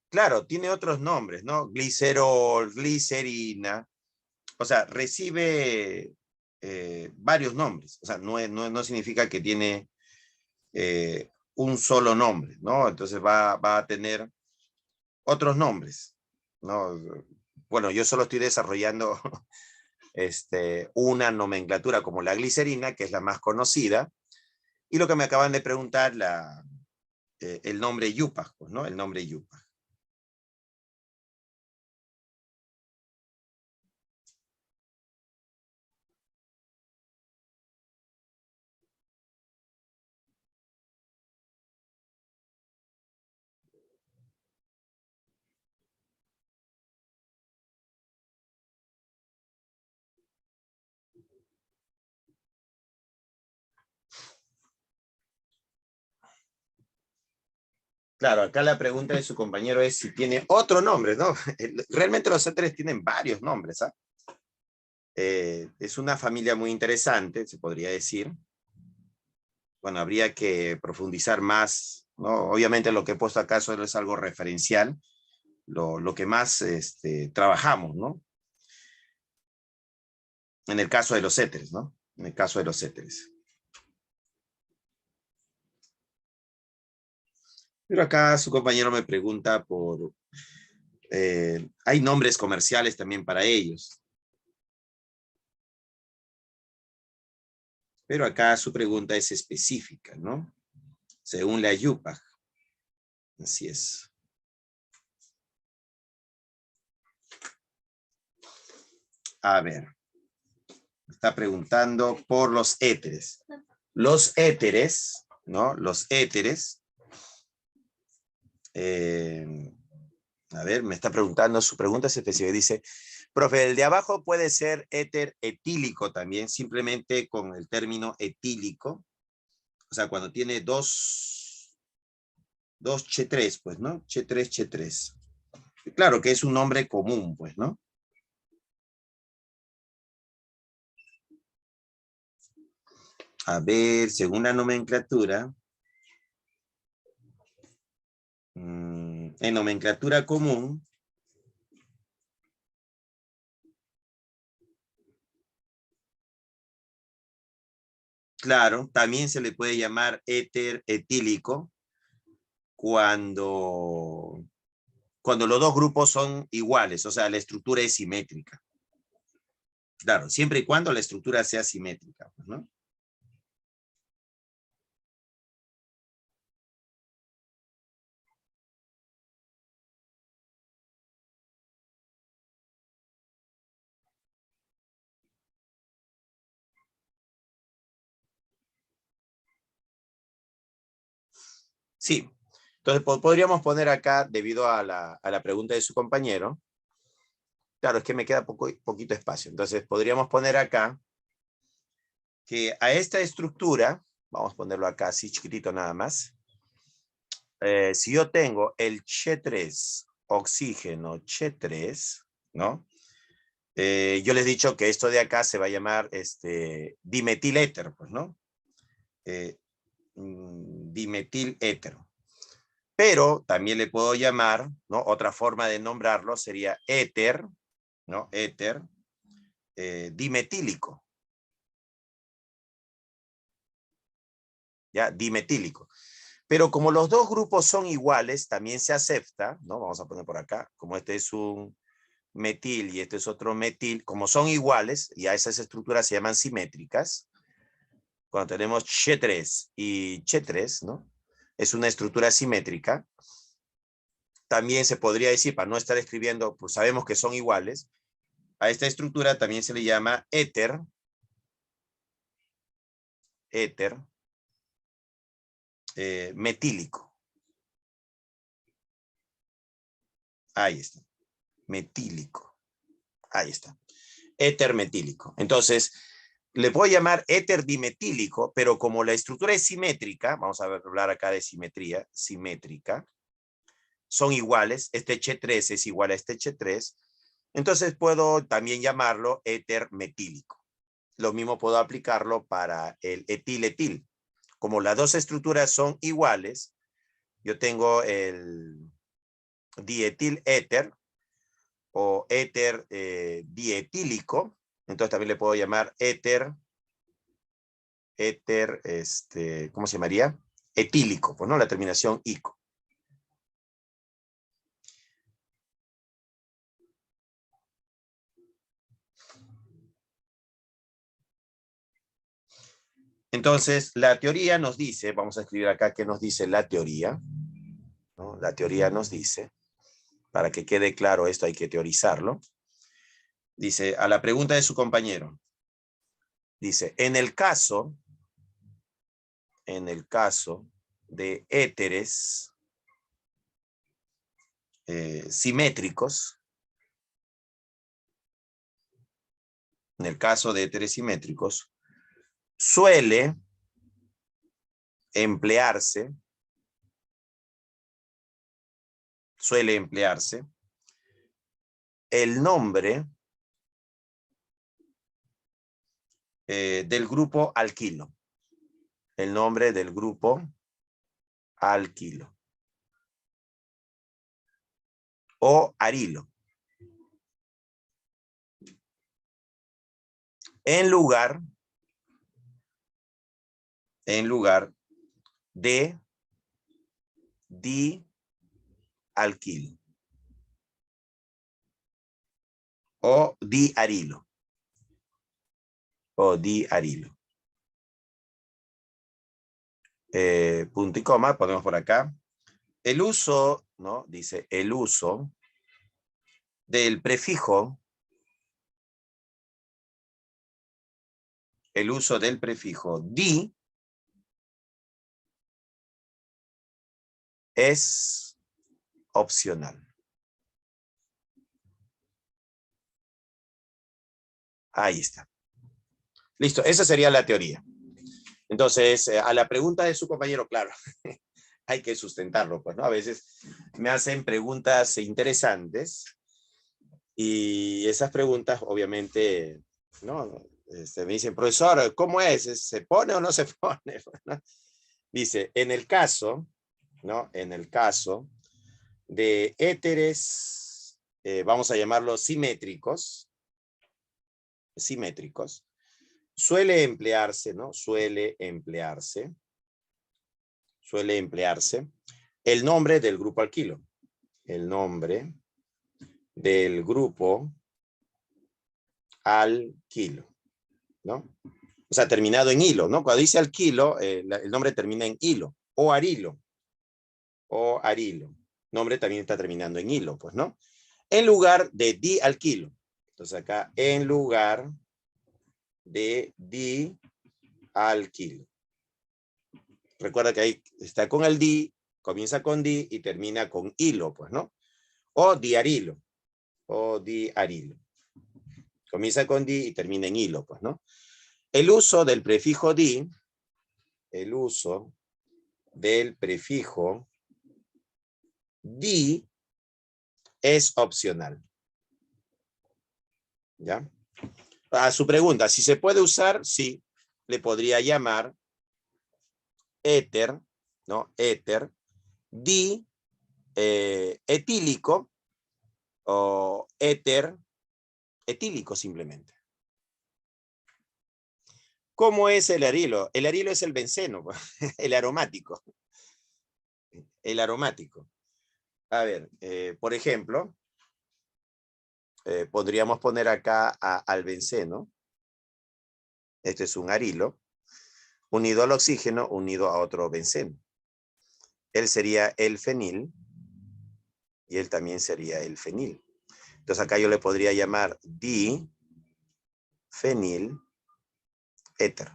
Claro, tiene otros nombres, ¿no? Glicerol, glicerina. O sea, recibe varios nombres. O sea, no significa que tiene un solo nombre, ¿no? Entonces va a tener otros nombres, ¿no? Bueno, yo solo estoy desarrollando una nomenclatura como la glicerina, que es la más conocida, y lo que me acaban de preguntar, el nombre UPAC, pues, ¿no? El nombre UPAC. Claro, acá la pregunta de su compañero es si tiene otro nombre, ¿no? Realmente los éteres tienen varios nombres, ¿ah? Es una familia muy interesante, se podría decir. bueno, habría que profundizar más, ¿no? Obviamente lo que he puesto acá solo es algo referencial, lo que más trabajamos, ¿no? En el caso de los éteres, ¿no? En el caso de los éteres. Pero acá su compañero me pregunta por... hay nombres comerciales también para ellos. Pero acá su pregunta es específica, ¿no? Según la YUPAG. Así es. A ver. Está preguntando por los éteres. Los éteres, ¿no? Los éteres. A ver, me está preguntando, su pregunta es específica. Dice, profe, el de abajo puede ser éter etílico también, simplemente con el término etílico. O sea, cuando tiene dos Ch3, pues, ¿no? Ch3, Ch3. Claro que es un nombre común, pues, ¿no? A ver, según la nomenclatura, en nomenclatura común, claro, también se le puede llamar éter etílico cuando los dos grupos son iguales, o sea, la estructura es simétrica. Claro, siempre y cuando la estructura sea simétrica, ¿no? Sí, entonces podríamos poner acá, debido a la pregunta de su compañero, claro, es que me queda poquito espacio, entonces podríamos poner acá que a esta estructura, vamos a ponerlo acá así chiquitito nada más, si yo tengo el Ch3, oxígeno Ch3, ¿no? Yo les he dicho que esto de acá se va a llamar dimetiléter, pues, ¿no? Dimetiléter. Pero también le puedo llamar, ¿no? Otra forma de nombrarlo sería éter, ¿no? Éter dimetílico. ¿Ya? Dimetílico. Pero como los dos grupos son iguales, también se acepta, ¿no? Vamos a poner por acá, como este es un metil y este es otro metil, como son iguales, y a esas estructuras se llaman simétricas, cuando tenemos Ch3 y Ch3, ¿no? Es una estructura simétrica. También se podría decir, para no estar escribiendo, pues sabemos que son iguales, a esta estructura también se le llama éter metílico. Ahí está. Metílico. Ahí está. Éter metílico. Entonces, le puedo llamar éter dimetílico, pero como la estructura es simétrica, vamos a hablar acá de simetría, simétrica, son iguales, este Ch3 es igual a este Ch3, entonces puedo también llamarlo éter metílico. Lo mismo puedo aplicarlo para el etil-etil. Como las dos estructuras son iguales, yo tengo el dietil éter o éter dietílico, entonces también le puedo llamar éter, ¿cómo se llamaría? Etílico, pues, ¿no? La terminación ico. Entonces, la teoría nos dice, vamos a escribir acá qué nos dice la teoría, ¿no? La teoría nos dice, para que quede claro esto hay que teorizarlo. Dice, a la pregunta de su compañero, dice, en el caso de éteres simétricos, en el caso de éteres simétricos, suele emplearse el nombre del grupo alquilo. el nombre del grupo alquilo. O arilo. En lugar de dialquilo. O diarilo. O diarilo. Punto y coma, ponemos por acá. El uso, ¿no? Dice el uso del prefijo. El uso del prefijo di es opcional. Ahí está. Listo, esa sería la teoría. Entonces, a la pregunta de su compañero, claro, hay que sustentarlo, pues, ¿no? A veces me hacen preguntas interesantes y esas preguntas, obviamente, ¿no? Me dicen, profesor, ¿cómo es? ¿Se pone o no se pone? ¿No? Dice, en el caso, ¿no? En el caso de éteres, vamos a llamarlos simétricos, suele emplearse, ¿no? Suele emplearse el nombre del grupo alquilo. El nombre del grupo alquilo, ¿no? O sea, terminado en hilo, ¿no? Cuando dice alquilo, el nombre termina en hilo. O arilo. O arilo. Nombre también está terminando en hilo, pues, ¿no? En lugar de dialquilo. Entonces acá, en lugar de dialquilo. Recuerda que ahí está con el di, comienza con di y termina con hilo, pues, ¿no? O diarilo. O diarilo. Comienza con di y termina en hilo, pues, ¿no? El uso del prefijo di, el uso del prefijo di es opcional. ¿Ya? A su pregunta, si se puede usar, sí, le podría llamar éter, ¿no? Éter, di etílico o éter etílico simplemente. ¿Cómo es el arilo? El arilo es el benceno, el aromático. El aromático. A ver, por ejemplo, podríamos poner acá al benceno. Este es un arilo, unido al oxígeno, unido a otro benceno. Él sería el fenil y él también sería el fenil. Entonces acá yo le podría llamar difenil éter.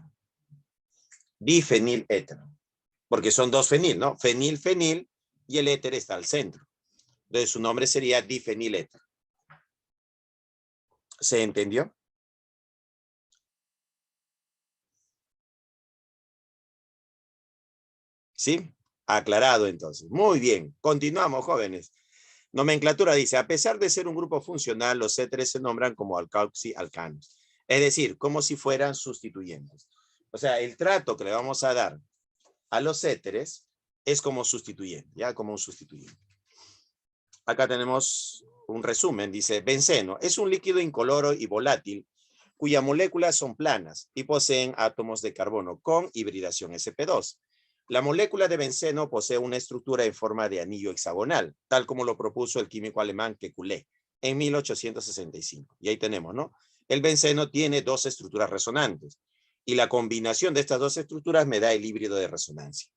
Difenil éter. Porque son dos fenil, ¿no? Fenil, fenil y el éter está al centro. Entonces su nombre sería difenil éter. ¿Se entendió? ¿Sí? Aclarado entonces. Muy bien. Continuamos, jóvenes. Nomenclatura dice, a pesar de ser un grupo funcional, los éteres se nombran como alcanos. Es decir, como si fueran sustituyentes. O sea, el trato que le vamos a dar a los éteres es como sustituyente, ¿ya? Como un sustituyente. Acá tenemos un resumen. Dice, benceno es un líquido incoloro y volátil cuyas moléculas son planas y poseen átomos de carbono con hibridación sp2. La molécula de benceno posee una estructura en forma de anillo hexagonal, tal como lo propuso el químico alemán Kekulé en 1865. Y ahí tenemos, ¿no? El benceno tiene dos estructuras resonantes y la combinación de estas dos estructuras me da el híbrido de resonancia.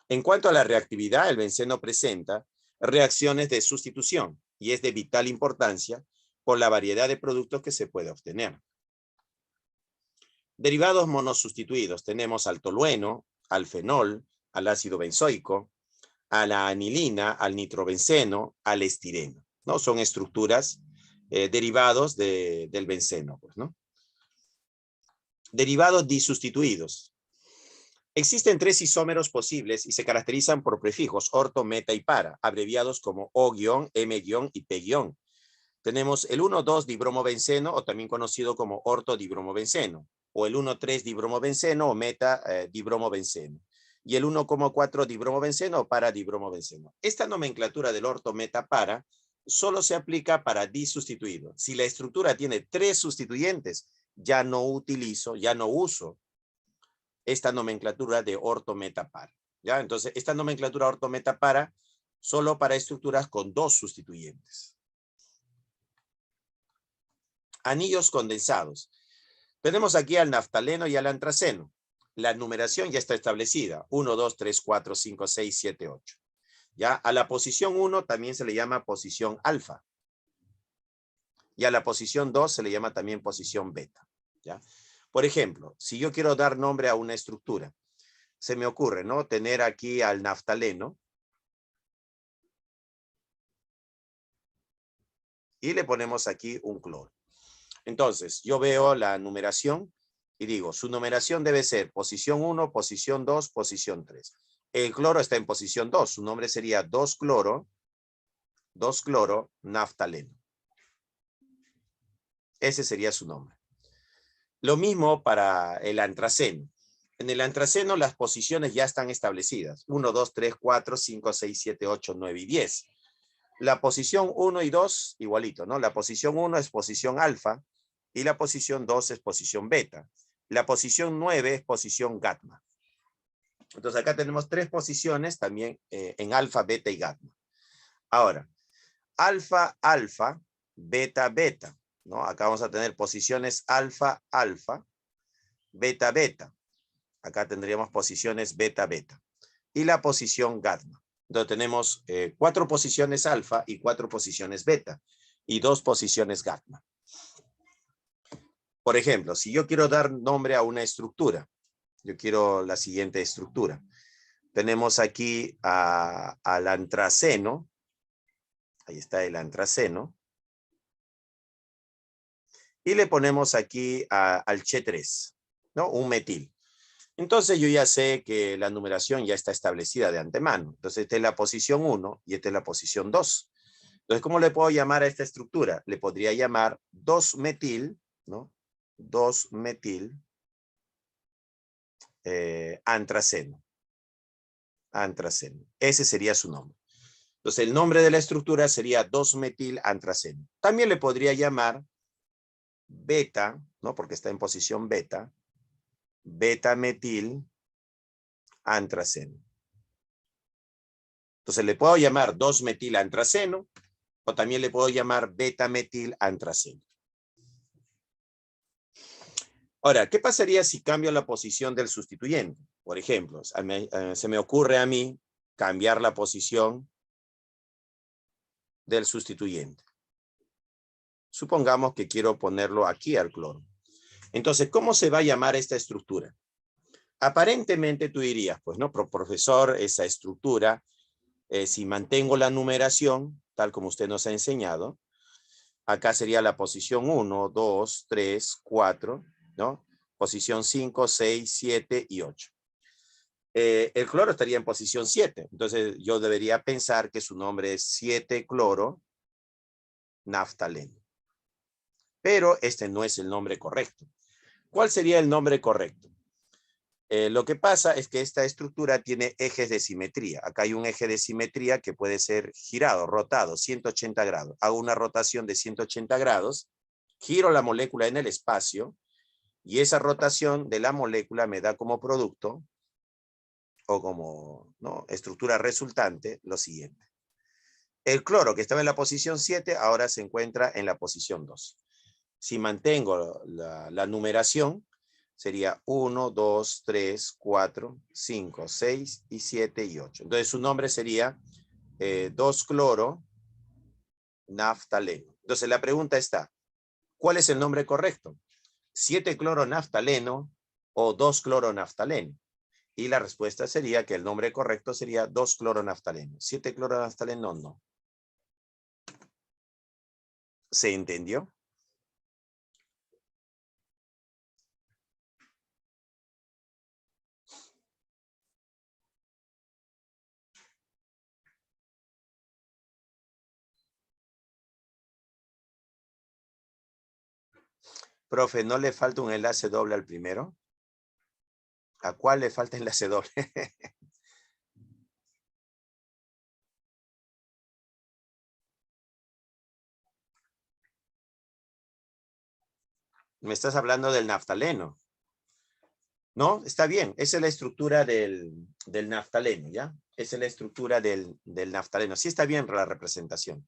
En cuanto a la reactividad, el benceno presenta reacciones de sustitución y es de vital importancia por la variedad de productos que se puede obtener. Derivados monosustituidos. Tenemos al tolueno, al fenol, al ácido benzoico, a la anilina, al nitrobenceno, al estireno, ¿no? Son estructuras derivados del benceno, pues, ¿no? Derivados disustituidos. Existen tres isómeros posibles y se caracterizan por prefijos orto, meta y para, abreviados como O-, M- y P-. Tenemos el 1,2-dibromobenceno o también conocido como orto-dibromobenceno. o el 1,3 dibromobenceno o meta dibromobenceno. Y el 1,4 dibromobenceno o para dibromobenceno. Esta nomenclatura del orto meta para solo se aplica para disustituido. Si la estructura tiene 3 sustituyentes, ya no uso esta nomenclatura de orto meta para. ¿Ya? Entonces, esta nomenclatura orto meta para solo para estructuras con 2 sustituyentes. Anillos condensados. Tenemos aquí al naftaleno y al antraceno. La numeración ya está establecida. 1, 2, 3, 4, 5, 6, 7, 8. ¿Ya? A la posición 1 también se le llama posición alfa. Y a la posición 2 se le llama también posición beta. ¿Ya? Por ejemplo, si yo quiero dar nombre a una estructura, se me ocurre, ¿no? Tener aquí al naftaleno. Y le ponemos aquí un cloro. Entonces, yo veo la numeración y digo, su numeración debe ser posición 1, posición 2, posición 3. El cloro está en posición 2. Su nombre sería 2-cloro naftaleno. Ese sería su nombre. Lo mismo para el antraceno. En el antraceno las posiciones ya están establecidas. 1, 2, 3, 4, 5, 6, 7, 8, 9 y 10. La posición 1 y 2, igualito, ¿no? La posición 1 es posición alfa y la posición 2 es posición beta. La posición 9 es posición gamma. Entonces acá tenemos 3 posiciones también en alfa, beta y gamma. Ahora, alfa, alfa, beta, beta, ¿no? Acá vamos a tener posiciones alfa, alfa, beta, beta. Acá tendríamos posiciones beta, beta. Y la posición gamma. Entonces tenemos 4 posiciones alfa y 4 posiciones beta y 2 posiciones gamma. Por ejemplo, si yo quiero dar nombre a una estructura, yo quiero la siguiente estructura. Tenemos aquí al antraceno. Ahí está el antraceno. Y le ponemos aquí al Che3, ¿no? Un metil. Entonces yo ya sé que la numeración ya está establecida de antemano. Entonces esta es la posición 1 y esta es la posición 2. Entonces, ¿cómo le puedo llamar a esta estructura? Le podría llamar 2-metil, ¿no? 2-metil antraceno. Antraceno. Ese sería su nombre. Entonces, el nombre de la estructura sería 2-metil antraceno. También le podría llamar beta, ¿no? Porque está en posición beta. Beta-metil antraceno. Entonces, le puedo llamar 2-metil antraceno o también le puedo llamar beta-metil antraceno. Ahora, ¿qué pasaría si cambio la posición del sustituyente? Por ejemplo, se me ocurre a mí cambiar la posición del sustituyente. Supongamos que quiero ponerlo aquí al cloro. Entonces, ¿cómo se va a llamar esta estructura? Aparentemente tú dirías, pues no, profesor, esa estructura, si mantengo la numeración, tal como usted nos ha enseñado, acá sería la posición 1, 2, 3, 4, ¿no? Posición 5, 6, 7 y 8. El cloro estaría en posición 7. Entonces yo debería pensar que su nombre es 7-cloro naftaleno. Pero este no es el nombre correcto. ¿Cuál sería el nombre correcto? Lo que pasa es que esta estructura tiene ejes de simetría. Acá hay un eje de simetría que puede ser girado, rotado, 180 grados. Hago una rotación de 180 grados, giro la molécula en el espacio y esa rotación de la molécula me da como producto o como, ¿no?, estructura resultante lo siguiente. El cloro que estaba en la posición 7 ahora se encuentra en la posición 2. Si mantengo la numeración, sería 1, 2, 3, 4, 5, 6 y 7 y 8. Entonces su nombre sería 2-cloro naftaleno. Entonces la pregunta está, ¿cuál es el nombre correcto? 7-cloro naftaleno o 2-cloro naftaleno. Y la respuesta sería que el nombre correcto sería 2-cloro naftaleno. 7-cloro naftaleno no. ¿Se entendió? Profe, ¿no le falta un enlace doble al primero? ¿A cuál le falta enlace doble? Me estás hablando del naftaleno. No, está bien. Esa es la estructura del naftaleno, ¿ya? Esa es la estructura del naftaleno. Sí está bien la representación.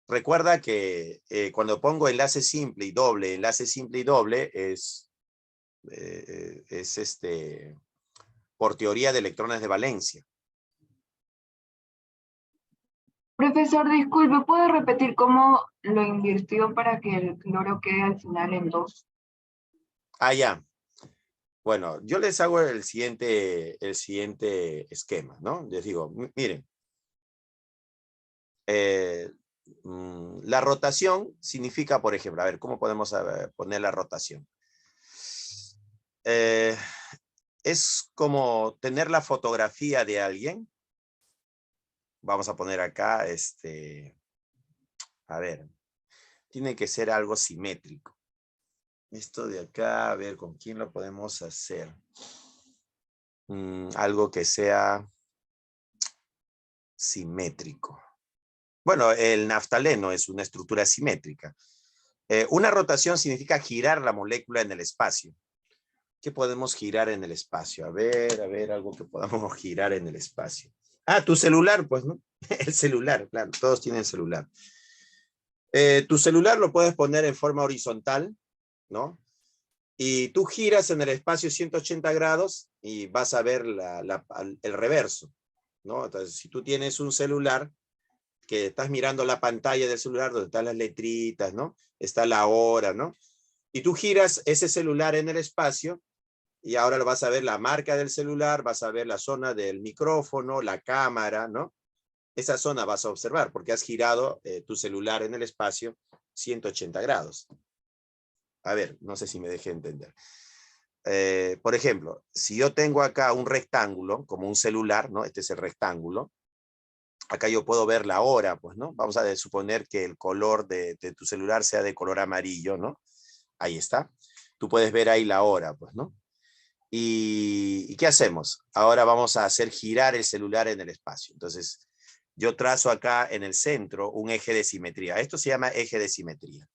Recuerda que cuando pongo enlace simple y doble es por teoría de electrones de valencia. Profesor, disculpe, ¿puede repetir cómo lo invirtió para que el cloro quede al final en 2? Ah, ya. Bueno, yo les hago el siguiente esquema, ¿no? Les digo, miren, la rotación significa, por ejemplo, a ver, ¿cómo podemos poner la rotación? Es como tener la fotografía de alguien. Vamos a poner acá, a ver, tiene que ser algo simétrico. Esto de acá, a ver, ¿con quién lo podemos hacer? Algo que sea simétrico. Bueno, el naftaleno es una estructura simétrica. Una rotación significa girar la molécula en el espacio. ¿Qué podemos girar en el espacio? A ver, algo que podamos girar en el espacio. Ah, tu celular, pues, ¿no? El celular, claro, todos tienen celular. Tu celular lo puedes poner en forma horizontal, ¿no? Y tú giras en el espacio 180 grados y vas a ver el reverso, ¿no? Entonces, si tú tienes un celular que estás mirando la pantalla del celular donde están las letritas, ¿no? Está la hora, ¿no? Y tú giras ese celular en el espacio y ahora vas a ver la marca del celular, vas a ver la zona del micrófono, la cámara, ¿no? Esa zona vas a observar porque has girado tu celular en el espacio 180 grados. A ver, no sé si me dejé entender. Por ejemplo, si yo tengo acá un rectángulo, como un celular, ¿no? Este es el rectángulo. Acá yo puedo ver la hora, pues, ¿no? Vamos a suponer que el color de tu celular sea de color amarillo, ¿no? Ahí está. Tú puedes ver ahí la hora, pues, ¿no? ¿Y qué hacemos? Ahora vamos a hacer girar el celular en el espacio. Entonces, yo trazo acá en el centro un eje de simetría. Esto se llama eje de simetría.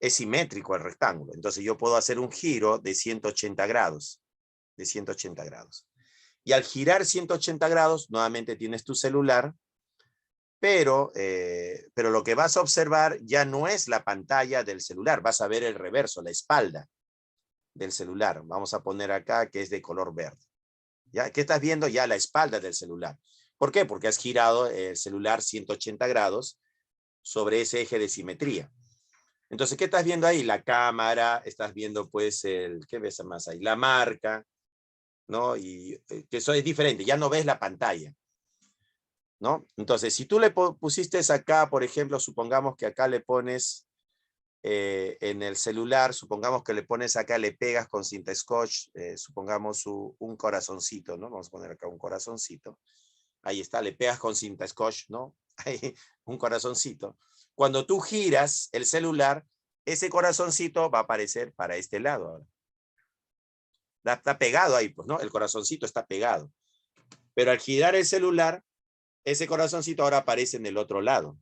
Es simétrico el rectángulo. Entonces, yo puedo hacer un giro de 180 grados. De 180 grados. Y al girar 180 grados, nuevamente tienes tu celular, pero lo que vas a observar ya no es la pantalla del celular. Vas a ver el reverso, la espalda del celular. Vamos a poner acá que es de color verde. ¿Ya? ¿Qué estás viendo? Ya la espalda del celular. ¿Por qué? Porque has girado el celular 180 grados sobre ese eje de simetría. Entonces, ¿qué estás viendo ahí? La cámara, estás viendo pues ¿qué ves más ahí? La marca, ¿no? Y que eso es diferente, ya no ves la pantalla, ¿no? Entonces, si tú le pusiste acá, por ejemplo, supongamos que acá le pones en el celular, supongamos que le pones acá, le pegas con cinta scotch, supongamos un corazoncito, ¿no? Vamos a poner acá un corazoncito. Ahí está, le pegas con cinta scotch, ¿no? Ahí, un corazoncito. Cuando tú giras el celular, ese corazoncito va a aparecer para este lado ahora. Está pegado ahí, pues, ¿no? El corazoncito está pegado. Pero al girar el celular, ese corazoncito ahora aparece en el otro lado.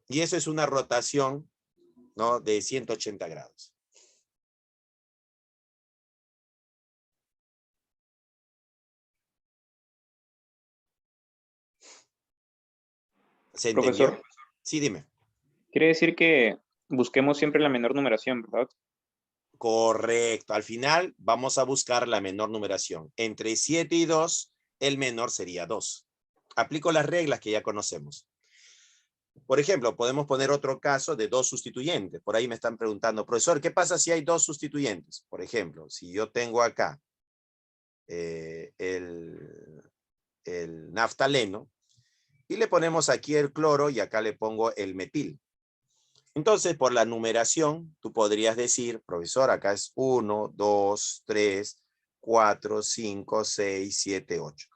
Y eso es una rotación, ¿no? De 180 grados. ¿Se entendió? Profesor, Sí, dime. quiere decir que busquemos siempre la menor numeración, ¿verdad? Correcto. Al final vamos a buscar la menor numeración. Entre 7 y 2, el menor sería 2. Aplico las reglas que ya conocemos. Por ejemplo, podemos poner otro caso de dos sustituyentes. Por ahí me están preguntando, profesor, ¿qué pasa si hay dos sustituyentes? Por ejemplo, si yo tengo acá el naftaleno y le ponemos aquí el cloro y acá le pongo el metil. Entonces, por la numeración, tú podrías decir, profesor, acá es 1, 2, 3, 4, 5, 6, 7, 8.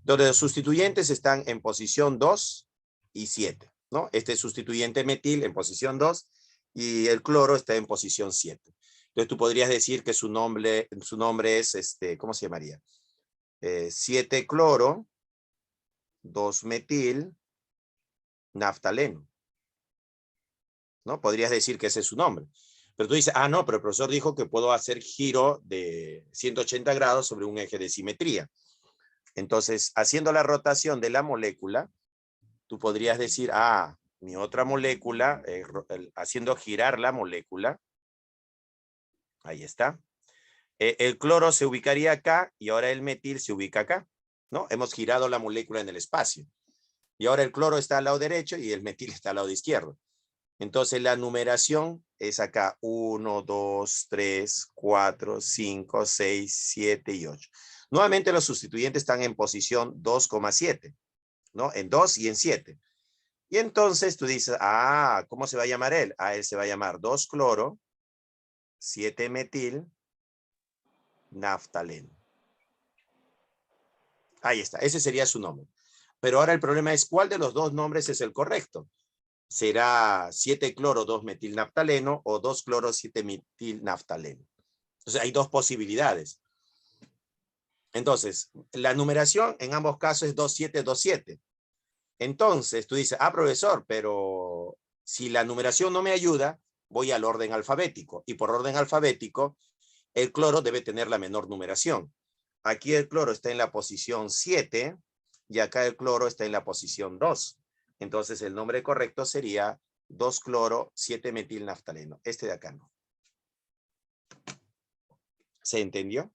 Donde los sustituyentes están en posición 2 y 7, ¿no? Este sustituyente metil en posición 2 y el cloro está en posición 7. Entonces tú podrías decir que su nombre es, ¿cómo se llamaría? 7 cloro, 2 metil, naftaleno. ¿No? Podrías decir que ese es su nombre. Pero tú dices, no, pero el profesor dijo que puedo hacer giro de 180 grados sobre un eje de simetría. Entonces, haciendo la rotación de la molécula, tú podrías decir, mi otra molécula, haciendo girar la molécula, ahí está. El cloro se ubicaría acá y ahora el metil se ubica acá, ¿no? Hemos girado la molécula en el espacio. Y ahora el cloro está al lado derecho y el metil está al lado izquierdo. Entonces la numeración es acá 1, 2, 3, 4, 5, 6, 7 y 8. Nuevamente los sustituyentes están en posición 2,7, ¿no? En 2 y en 7. Y entonces tú dices, ¿cómo se va a llamar él? Él se va a llamar 2 cloro, 7 metil, naftaleno. Ahí está, ese sería su nombre. Pero ahora el problema es, ¿cuál de los dos nombres es el correcto? ¿Será 7 cloro 2 metil naftaleno o 2 cloro 7 metil naftaleno? Entonces hay dos posibilidades. Entonces, la numeración en ambos casos es 2727. Entonces tú dices, profesor, pero si la numeración no me ayuda, voy al orden alfabético. Y por orden alfabético, el cloro debe tener la menor numeración. Aquí el cloro está en la posición 7 y acá el cloro está en la posición 2. Entonces el nombre correcto sería 2 cloro 7 metil naftaleno. Este de acá no. ¿Se entendió?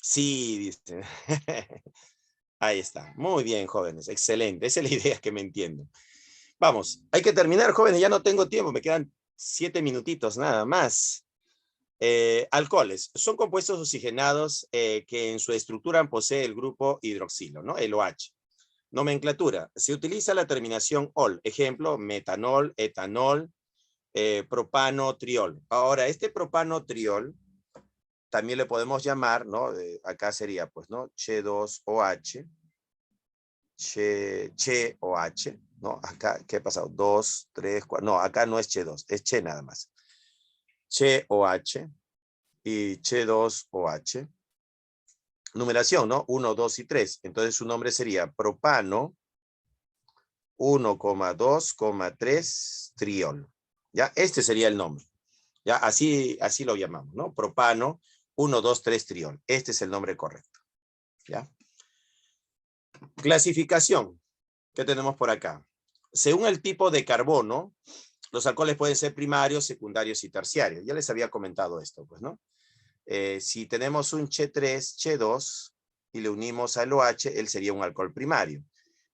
Sí, dice. Ahí está. Muy bien, jóvenes. Excelente. Esa es la idea, que me entiendan. Vamos, hay que terminar, jóvenes. Ya no tengo tiempo. Me quedan 7 minutitos nada más. Alcoholes. Son compuestos oxigenados que en su estructura posee el grupo hidroxilo, ¿no? El OH. Nomenclatura. Se utiliza la terminación ol. Ejemplo, metanol, etanol, propano, triol. Ahora, este propano, triol, también le podemos llamar, ¿no? Acá sería, pues, ¿no? Che2OH. Che-OH, ¿no? Acá, ¿qué ha pasado? 2, 3, 4. No, acá no es Che2, es Che nada más. Che-OH y Che2OH. Numeración, ¿no? 1, 2 y 3. Entonces su nombre sería propano 1,2,3 triol. ¿Ya? Este sería el nombre. ¿Ya? Así lo llamamos, ¿no? Propano 1, 2, 3 triol. Este es el nombre correcto. ¿Ya? Clasificación. ¿Qué tenemos por acá? Según el tipo de carbono, los alcoholes pueden ser primarios, secundarios y terciarios. Ya les había comentado esto, pues, ¿no? Si tenemos un Che3, Che2 y le unimos al OH, él sería un alcohol primario.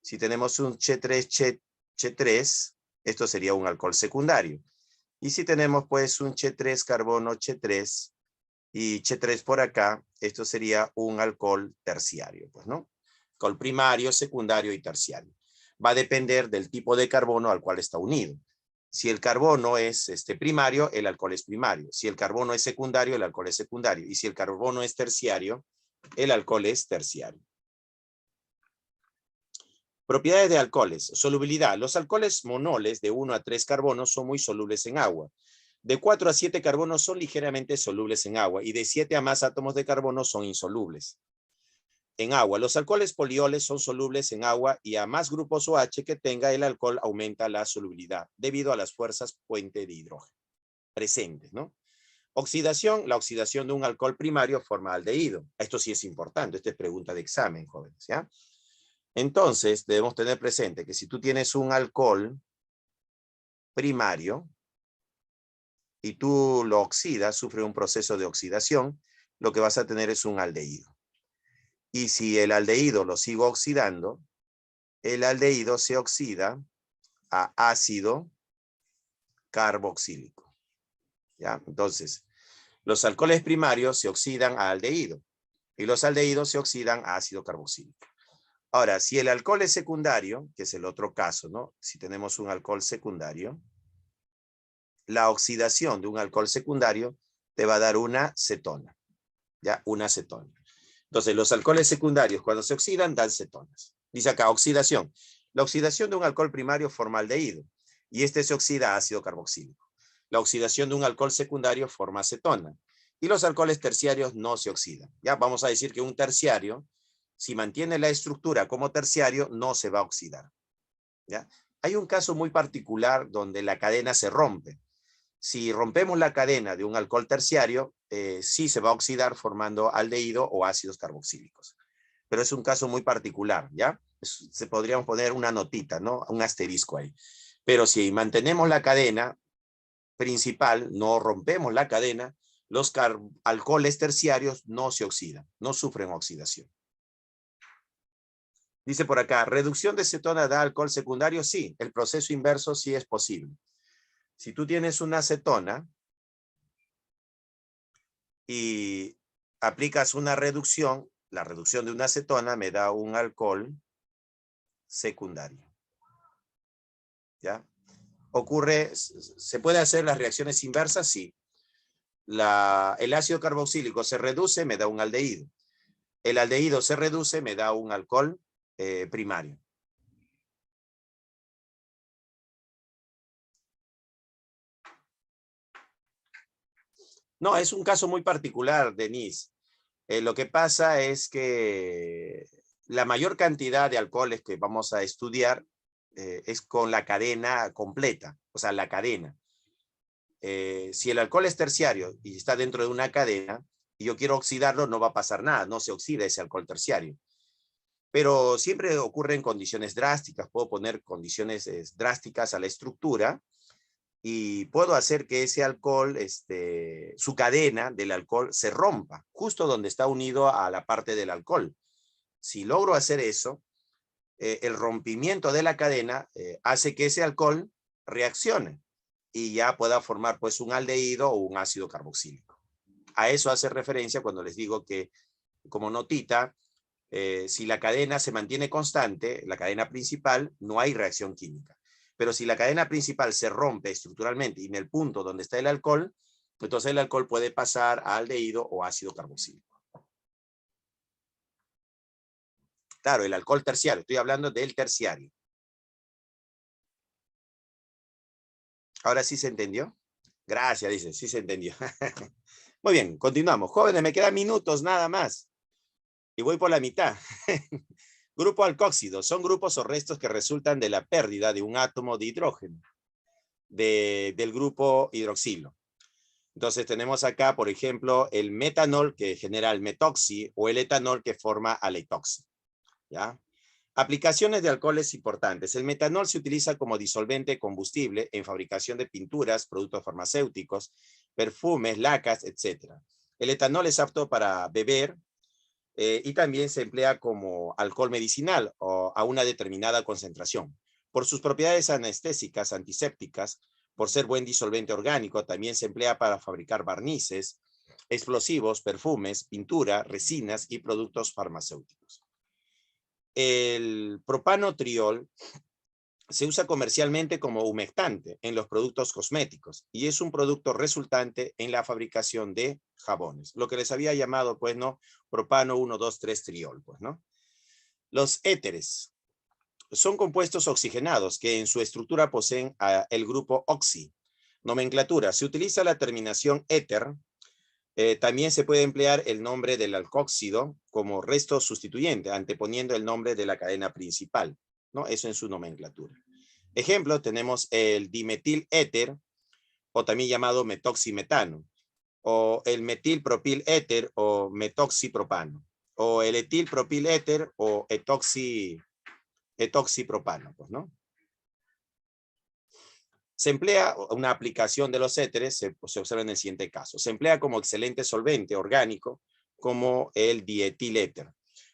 Si tenemos un Che3, Che3, esto sería un alcohol secundario. Y si tenemos pues un Che3 carbono, Che3 y Che3 por acá, esto sería un alcohol terciario, pues, ¿no? Alcohol primario, secundario y terciario. Va a depender del tipo de carbono al cual está unido. Si el carbono es primario, el alcohol es primario. Si el carbono es secundario, el alcohol es secundario. Y si el carbono es terciario, el alcohol es terciario. Propiedades de alcoholes. Solubilidad. Los alcoholes monoles de 1 a 3 carbonos son muy solubles en agua. De 4 a 7 carbonos son ligeramente solubles en agua y de 7 a más átomos de carbono son insolubles en agua. Los alcoholes polioles son solubles en agua y a más grupos OH que tenga el alcohol aumenta la solubilidad debido a las fuerzas puente de hidrógeno presentes, ¿no? Oxidación. La oxidación de un alcohol primario forma aldehído. Esto sí es importante. Esta es pregunta de examen, jóvenes, ¿ya? Entonces, debemos tener presente que si tú tienes un alcohol primario y tú lo oxidas, sufre un proceso de oxidación, lo que vas a tener es un aldehído. Y si el aldehído lo sigo oxidando, el aldehído se oxida a ácido carboxílico. ¿Ya? Entonces, los alcoholes primarios se oxidan a aldehído y los aldehídos se oxidan a ácido carboxílico. Ahora, si el alcohol es secundario, que es el otro caso, ¿no? Si tenemos un alcohol secundario, la oxidación de un alcohol secundario te va a dar una cetona. ¿Ya? Una cetona. Entonces, los alcoholes secundarios cuando se oxidan dan cetonas. Dice acá, oxidación. La oxidación de un alcohol primario forma aldehído y este se oxida a ácido carboxílico. La oxidación de un alcohol secundario forma acetona y los alcoholes terciarios no se oxidan. Ya vamos a decir que un terciario, si mantiene la estructura como terciario, no se va a oxidar. ¿Ya? Hay un caso muy particular donde la cadena se rompe. Si rompemos la cadena de un alcohol terciario, sí se va a oxidar formando aldehído o ácidos carboxílicos. Pero es un caso muy particular, ¿ya? Se podríamos poner una notita, ¿no? Un asterisco ahí. Pero si mantenemos la cadena principal, no rompemos la cadena, los alcoholes terciarios no se oxidan, no sufren oxidación. Dice por acá, ¿reducción de cetona da alcohol secundario? Sí, el proceso inverso sí es posible. Si tú tienes una acetona y aplicas una reducción, la reducción de una acetona me da un alcohol secundario. ¿Ya? Ocurre, ¿se puede hacer las reacciones inversas? Sí. El ácido carboxílico se reduce, me da un aldehído. El aldehído se reduce, me da un alcohol primario. No, es un caso muy particular, Denise. Lo que pasa es que la mayor cantidad de alcoholes que vamos a estudiar es con la cadena completa, o sea, la cadena. Si el alcohol es terciario y está dentro de una cadena y yo quiero oxidarlo, no va a pasar nada, no se oxida ese alcohol terciario. Pero siempre ocurre en condiciones drásticas, puedo poner condiciones drásticas a la estructura y puedo hacer que ese alcohol, su cadena del alcohol se rompa, justo donde está unido a la parte del alcohol. Si logro hacer eso, el rompimiento de la cadena hace que ese alcohol reaccione y ya pueda formar pues un aldehído o un ácido carboxílico. A eso hace referencia cuando les digo que, como notita, si la cadena se mantiene constante, la cadena principal, no hay reacción química. Pero si la cadena principal se rompe estructuralmente y en el punto donde está el alcohol, entonces el alcohol puede pasar a aldehído o ácido carboxílico. Claro, el alcohol terciario, estoy hablando del terciario. ¿Ahora sí se entendió? Gracias, dice, sí se entendió. Muy bien, continuamos. Jóvenes, me quedan minutos nada más. Y voy por la mitad. Grupo alcóxido. Son grupos o restos que resultan de la pérdida de un átomo de hidrógeno del grupo hidroxilo. Entonces tenemos acá, por ejemplo, el metanol que genera el metoxi o el etanol que forma al etoxi. ¿Ya? Aplicaciones de alcoholes importantes. El metanol se utiliza como disolvente combustible en fabricación de pinturas, productos farmacéuticos, perfumes, lacas, etc. El etanol es apto para beber y también se emplea como alcohol medicinal o a una determinada concentración. Por sus propiedades anestésicas, antisépticas, por ser buen disolvente orgánico, también se emplea para fabricar barnices, explosivos, perfumes, pintura, resinas y productos farmacéuticos. El propanotriol se usa comercialmente como humectante en los productos cosméticos y es un producto resultante en la fabricación de jabones. Lo que les había llamado, pues, ¿no? Propano 1,2,3-triol, pues, ¿no? Los éteres son compuestos oxigenados que en su estructura poseen el grupo oxi. Nomenclatura. Se utiliza la terminación éter. También se puede emplear el nombre del alcóxido como resto sustituyente, anteponiendo el nombre de la cadena principal, ¿no? Eso en su nomenclatura. Ejemplo, tenemos el dimetil éter, o también llamado metoximetano, o el metilpropil éter, o metoxipropano, o el etilpropil éter, o etoxipropano, pues, ¿no? Se emplea una aplicación de los éteres, se observa en el siguiente caso. Se emplea como excelente solvente orgánico, como el dietiléter.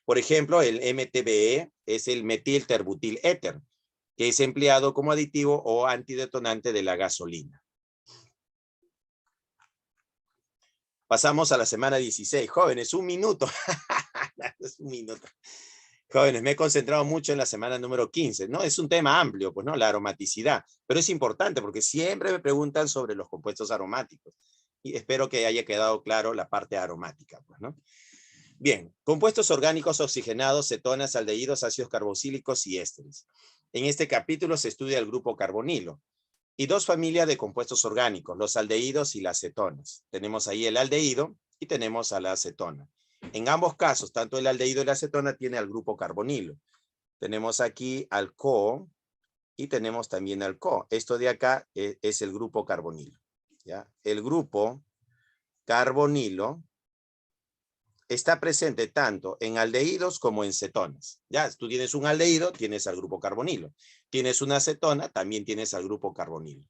Por ejemplo, el MTBE es el metilterbutil éter, que es empleado como aditivo o antidetonante de la gasolina. Pasamos a la semana 16. Jóvenes, un minuto. Es un minuto. Jóvenes, me he concentrado mucho en la semana número 15, ¿no? Es un tema amplio, pues, ¿no? La aromaticidad. Pero es importante porque siempre me preguntan sobre los compuestos aromáticos. Y espero que haya quedado claro la parte aromática, pues, ¿no? Bien, compuestos orgánicos oxigenados, cetonas, aldehídos, ácidos carboxílicos y ésteres. En este capítulo se estudia el grupo carbonilo y dos familias de compuestos orgánicos, los aldehídos y las cetonas. Tenemos ahí el aldehído y tenemos a la acetona. En ambos casos, tanto el aldehído y la acetona tiene al grupo carbonilo. Tenemos aquí al CO y tenemos también al CO. Esto de acá es el grupo carbonilo, ¿ya? El grupo carbonilo está presente tanto en aldehídos como en cetonas. Ya, tú tienes un aldehído, tienes al grupo carbonilo. Tienes una acetona, también tienes al grupo carbonilo.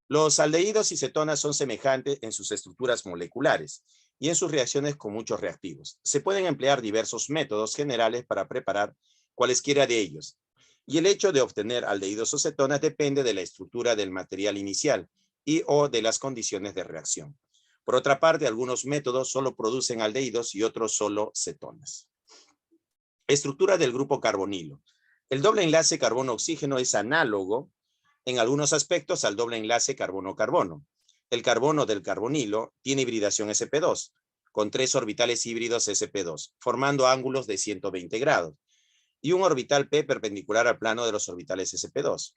Los aldehídos y cetonas son semejantes en sus estructuras moleculares y en sus reacciones con muchos reactivos. Se pueden emplear diversos métodos generales para preparar cualesquiera de ellos. Y el hecho de obtener aldehídos o cetonas depende de la estructura del material inicial y o de las condiciones de reacción. Por otra parte, algunos métodos solo producen aldehídos y otros solo cetonas. Estructura del grupo carbonilo. El doble enlace carbono-oxígeno es análogo en algunos aspectos al doble enlace carbono-carbono. El carbono del carbonilo tiene hibridación sp2, con 3 orbitales híbridos sp2, formando ángulos de 120 grados, y un orbital p perpendicular al plano de los orbitales sp2.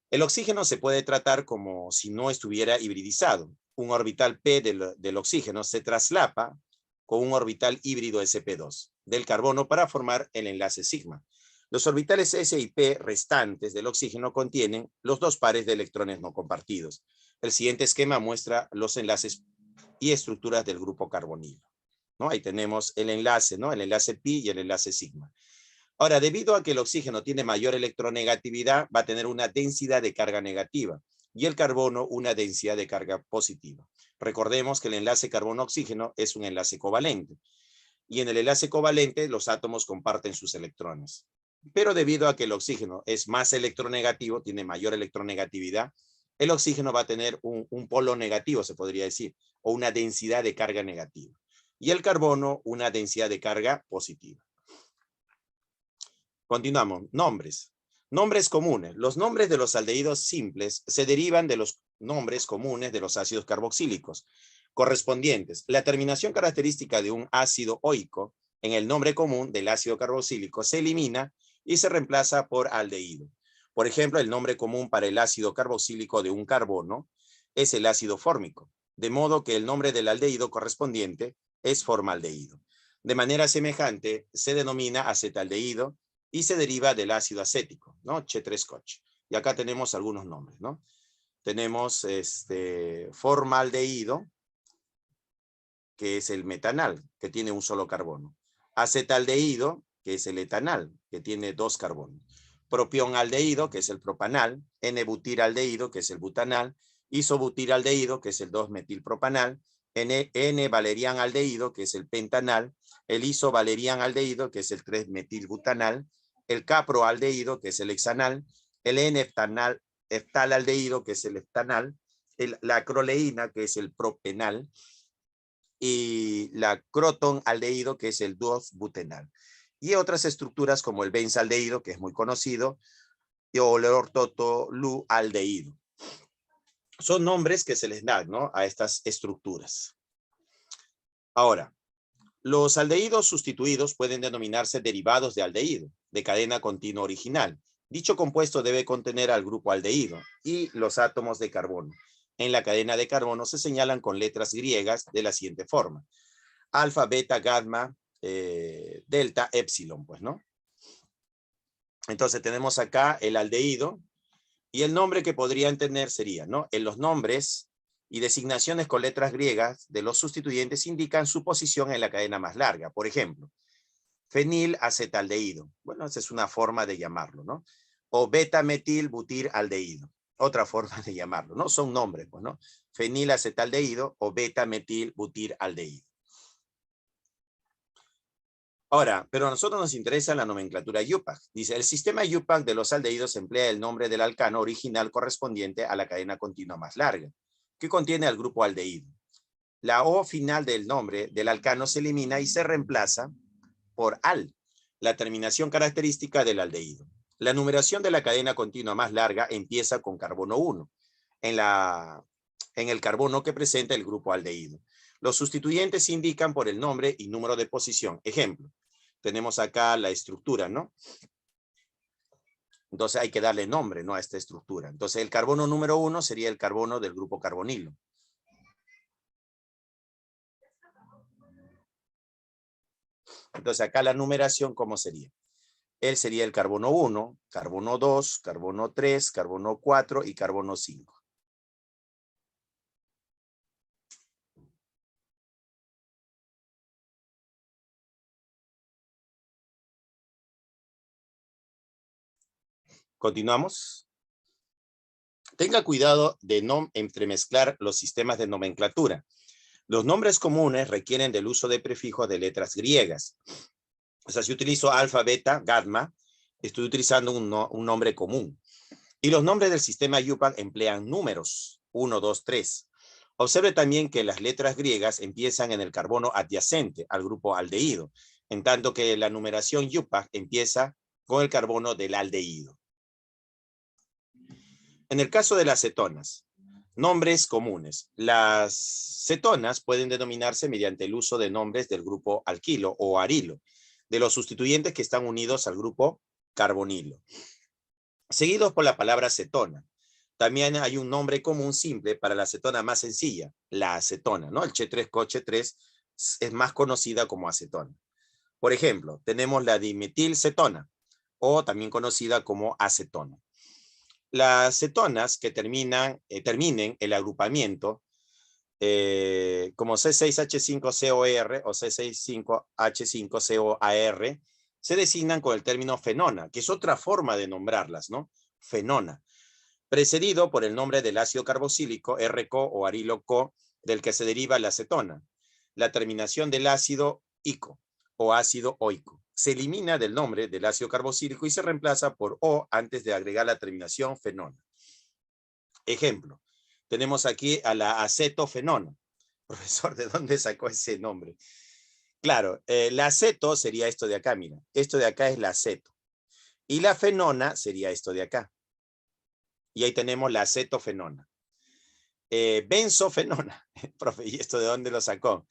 El oxígeno se puede tratar como si no estuviera hibridizado. Un orbital p del oxígeno se traslapa con un orbital híbrido sp2 del carbono para formar el enlace sigma. Los orbitales s y p restantes del oxígeno contienen los dos pares de electrones no compartidos. El siguiente esquema muestra los enlaces y estructuras del grupo carbonilo, ¿no? Ahí tenemos el enlace, ¿no? El enlace pi y el enlace sigma. Ahora, debido a que el oxígeno tiene mayor electronegatividad, va a tener una densidad de carga negativa y el carbono una densidad de carga positiva. Recordemos que el enlace carbono-oxígeno es un enlace covalente y en el enlace covalente los átomos comparten sus electrones. Pero debido a que el oxígeno es más electronegativo, tiene mayor electronegatividad, el oxígeno va a tener un polo negativo, se podría decir, o una densidad de carga negativa. Y el carbono una densidad de carga positiva. Continuamos. Nombres. Nombres comunes. Los nombres de los aldehídos simples se derivan de los nombres comunes de los ácidos carboxílicos correspondientes. La terminación característica de un ácido oico en el nombre común del ácido carboxílico se elimina y se reemplaza por aldehído. Por ejemplo, el nombre común para el ácido carboxílico de un carbono es el ácido fórmico, de modo que el nombre del aldehído correspondiente es formaldehído. De manera semejante, se denomina acetaldehído y se deriva del ácido acético, ¿no? Che3-Koch. Y acá tenemos algunos nombres, ¿no? Tenemos formaldehído, que es el metanal, que tiene un solo carbono. Acetaldehído, que es el etanal, que tiene 2 carbonos. Propionaldehído, que es el propanal. N-butiraldehído, que es el butanal. Isobutiraldehído, que es el 2-metilpropanal. N-valerianaldehído, que es el pentanal. El isovalerianaldehído, que es el 3-metilbutanal. El caproaldehído, que es el hexanal. El N-ftalaldehído, que es el heptanal. La acroleína, que es el propenal. Y la crotonaldehído, que es el 2-butenal. Y otras estructuras como el benzaldehído, que es muy conocido, o el ortotolualdehído. Son nombres que se les dan, ¿no?, a estas estructuras. Ahora, los aldehídos sustituidos pueden denominarse derivados de aldehído, de cadena continua original. Dicho compuesto debe contener al grupo aldehído y los átomos de carbono. En la cadena de carbono se señalan con letras griegas de la siguiente forma: alfa, beta, gamma, delta, epsilon, pues, ¿no? Entonces tenemos acá el aldehído y el nombre que podrían tener sería, ¿no? En los nombres y designaciones con letras griegas de los sustituyentes indican su posición en la cadena más larga. Por ejemplo, fenilacetaldehído. Bueno, esa es una forma de llamarlo, ¿no? O beta-metil-butiraldehído. Otra forma de llamarlo, ¿no? Son nombres, pues, ¿no? Fenilacetaldehído o beta-metil-butiraldehído. Ahora, pero a nosotros nos interesa la nomenclatura IUPAC. Dice, el sistema IUPAC de los aldehídos emplea el nombre del alcano original correspondiente a la cadena continua más larga, que contiene al grupo aldehído. La O final del nombre del alcano se elimina y se reemplaza por al, la terminación característica del aldehído. La numeración de la cadena continua más larga empieza con carbono 1, en el carbono que presenta el grupo aldehído. Los sustituyentes se indican por el nombre y número de posición. Ejemplo, tenemos acá la estructura, ¿no? Entonces hay que darle nombre, ¿no? A esta estructura. Entonces el carbono número 1 sería el carbono del grupo carbonilo. Entonces acá la numeración, ¿cómo sería? Él sería el carbono 1, carbono 2, carbono 3, carbono 4 y carbono 5. Continuamos. Tenga cuidado de no entremezclar los sistemas de nomenclatura. Los nombres comunes requieren del uso de prefijos de letras griegas. O sea, si utilizo alfa, beta, gamma, estoy utilizando un nombre común. Y los nombres del sistema IUPAC emplean números, 1, 2, 3. Observe también que las letras griegas empiezan en el carbono adyacente al grupo aldehído, en tanto que la numeración IUPAC empieza con el carbono del aldehído. En el caso de las cetonas, nombres comunes. Las cetonas pueden denominarse mediante el uso de nombres del grupo alquilo o arilo, de los sustituyentes que están unidos al grupo carbonilo, seguidos por la palabra cetona. También hay un nombre común simple para la acetona más sencilla, la acetona, ¿no? El Che3-CoChe3 es más conocida como acetona. Por ejemplo, tenemos la dimetilcetona, o también conocida como acetona. Las cetonas que terminen el agrupamiento como C6H5COR o C65H5COAR se designan con el término fenona, que es otra forma de nombrarlas, ¿no? Fenona, precedido por el nombre del ácido carboxílico RCO o arilo-CO, del que se deriva la acetona. La terminación del ácido ico o ácido oico se elimina del nombre del ácido carboxílico y se reemplaza por O antes de agregar la terminación fenona. Ejemplo, tenemos aquí a la acetofenona. Profesor, ¿de dónde sacó ese nombre? Claro, la aceto sería esto de acá, mira. Esto de acá es la aceto. Y la fenona sería esto de acá. Y ahí tenemos la acetofenona. Benzofenona. Profe, ¿y esto de dónde lo sacó?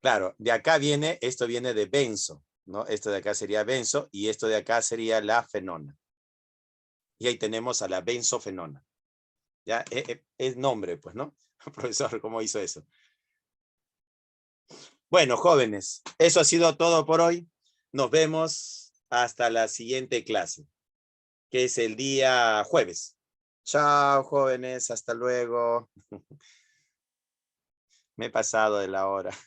Claro, de acá viene, esto viene de benzo, ¿no? Esto de acá sería benzo y esto de acá sería la fenona. Y ahí tenemos a la benzofenona. Ya, es nombre, pues, ¿no? Profesor, ¿cómo hizo eso? Bueno, jóvenes, eso ha sido todo por hoy. Nos vemos hasta la siguiente clase, que es el día jueves. Chao, jóvenes, hasta luego. Me he pasado de la hora.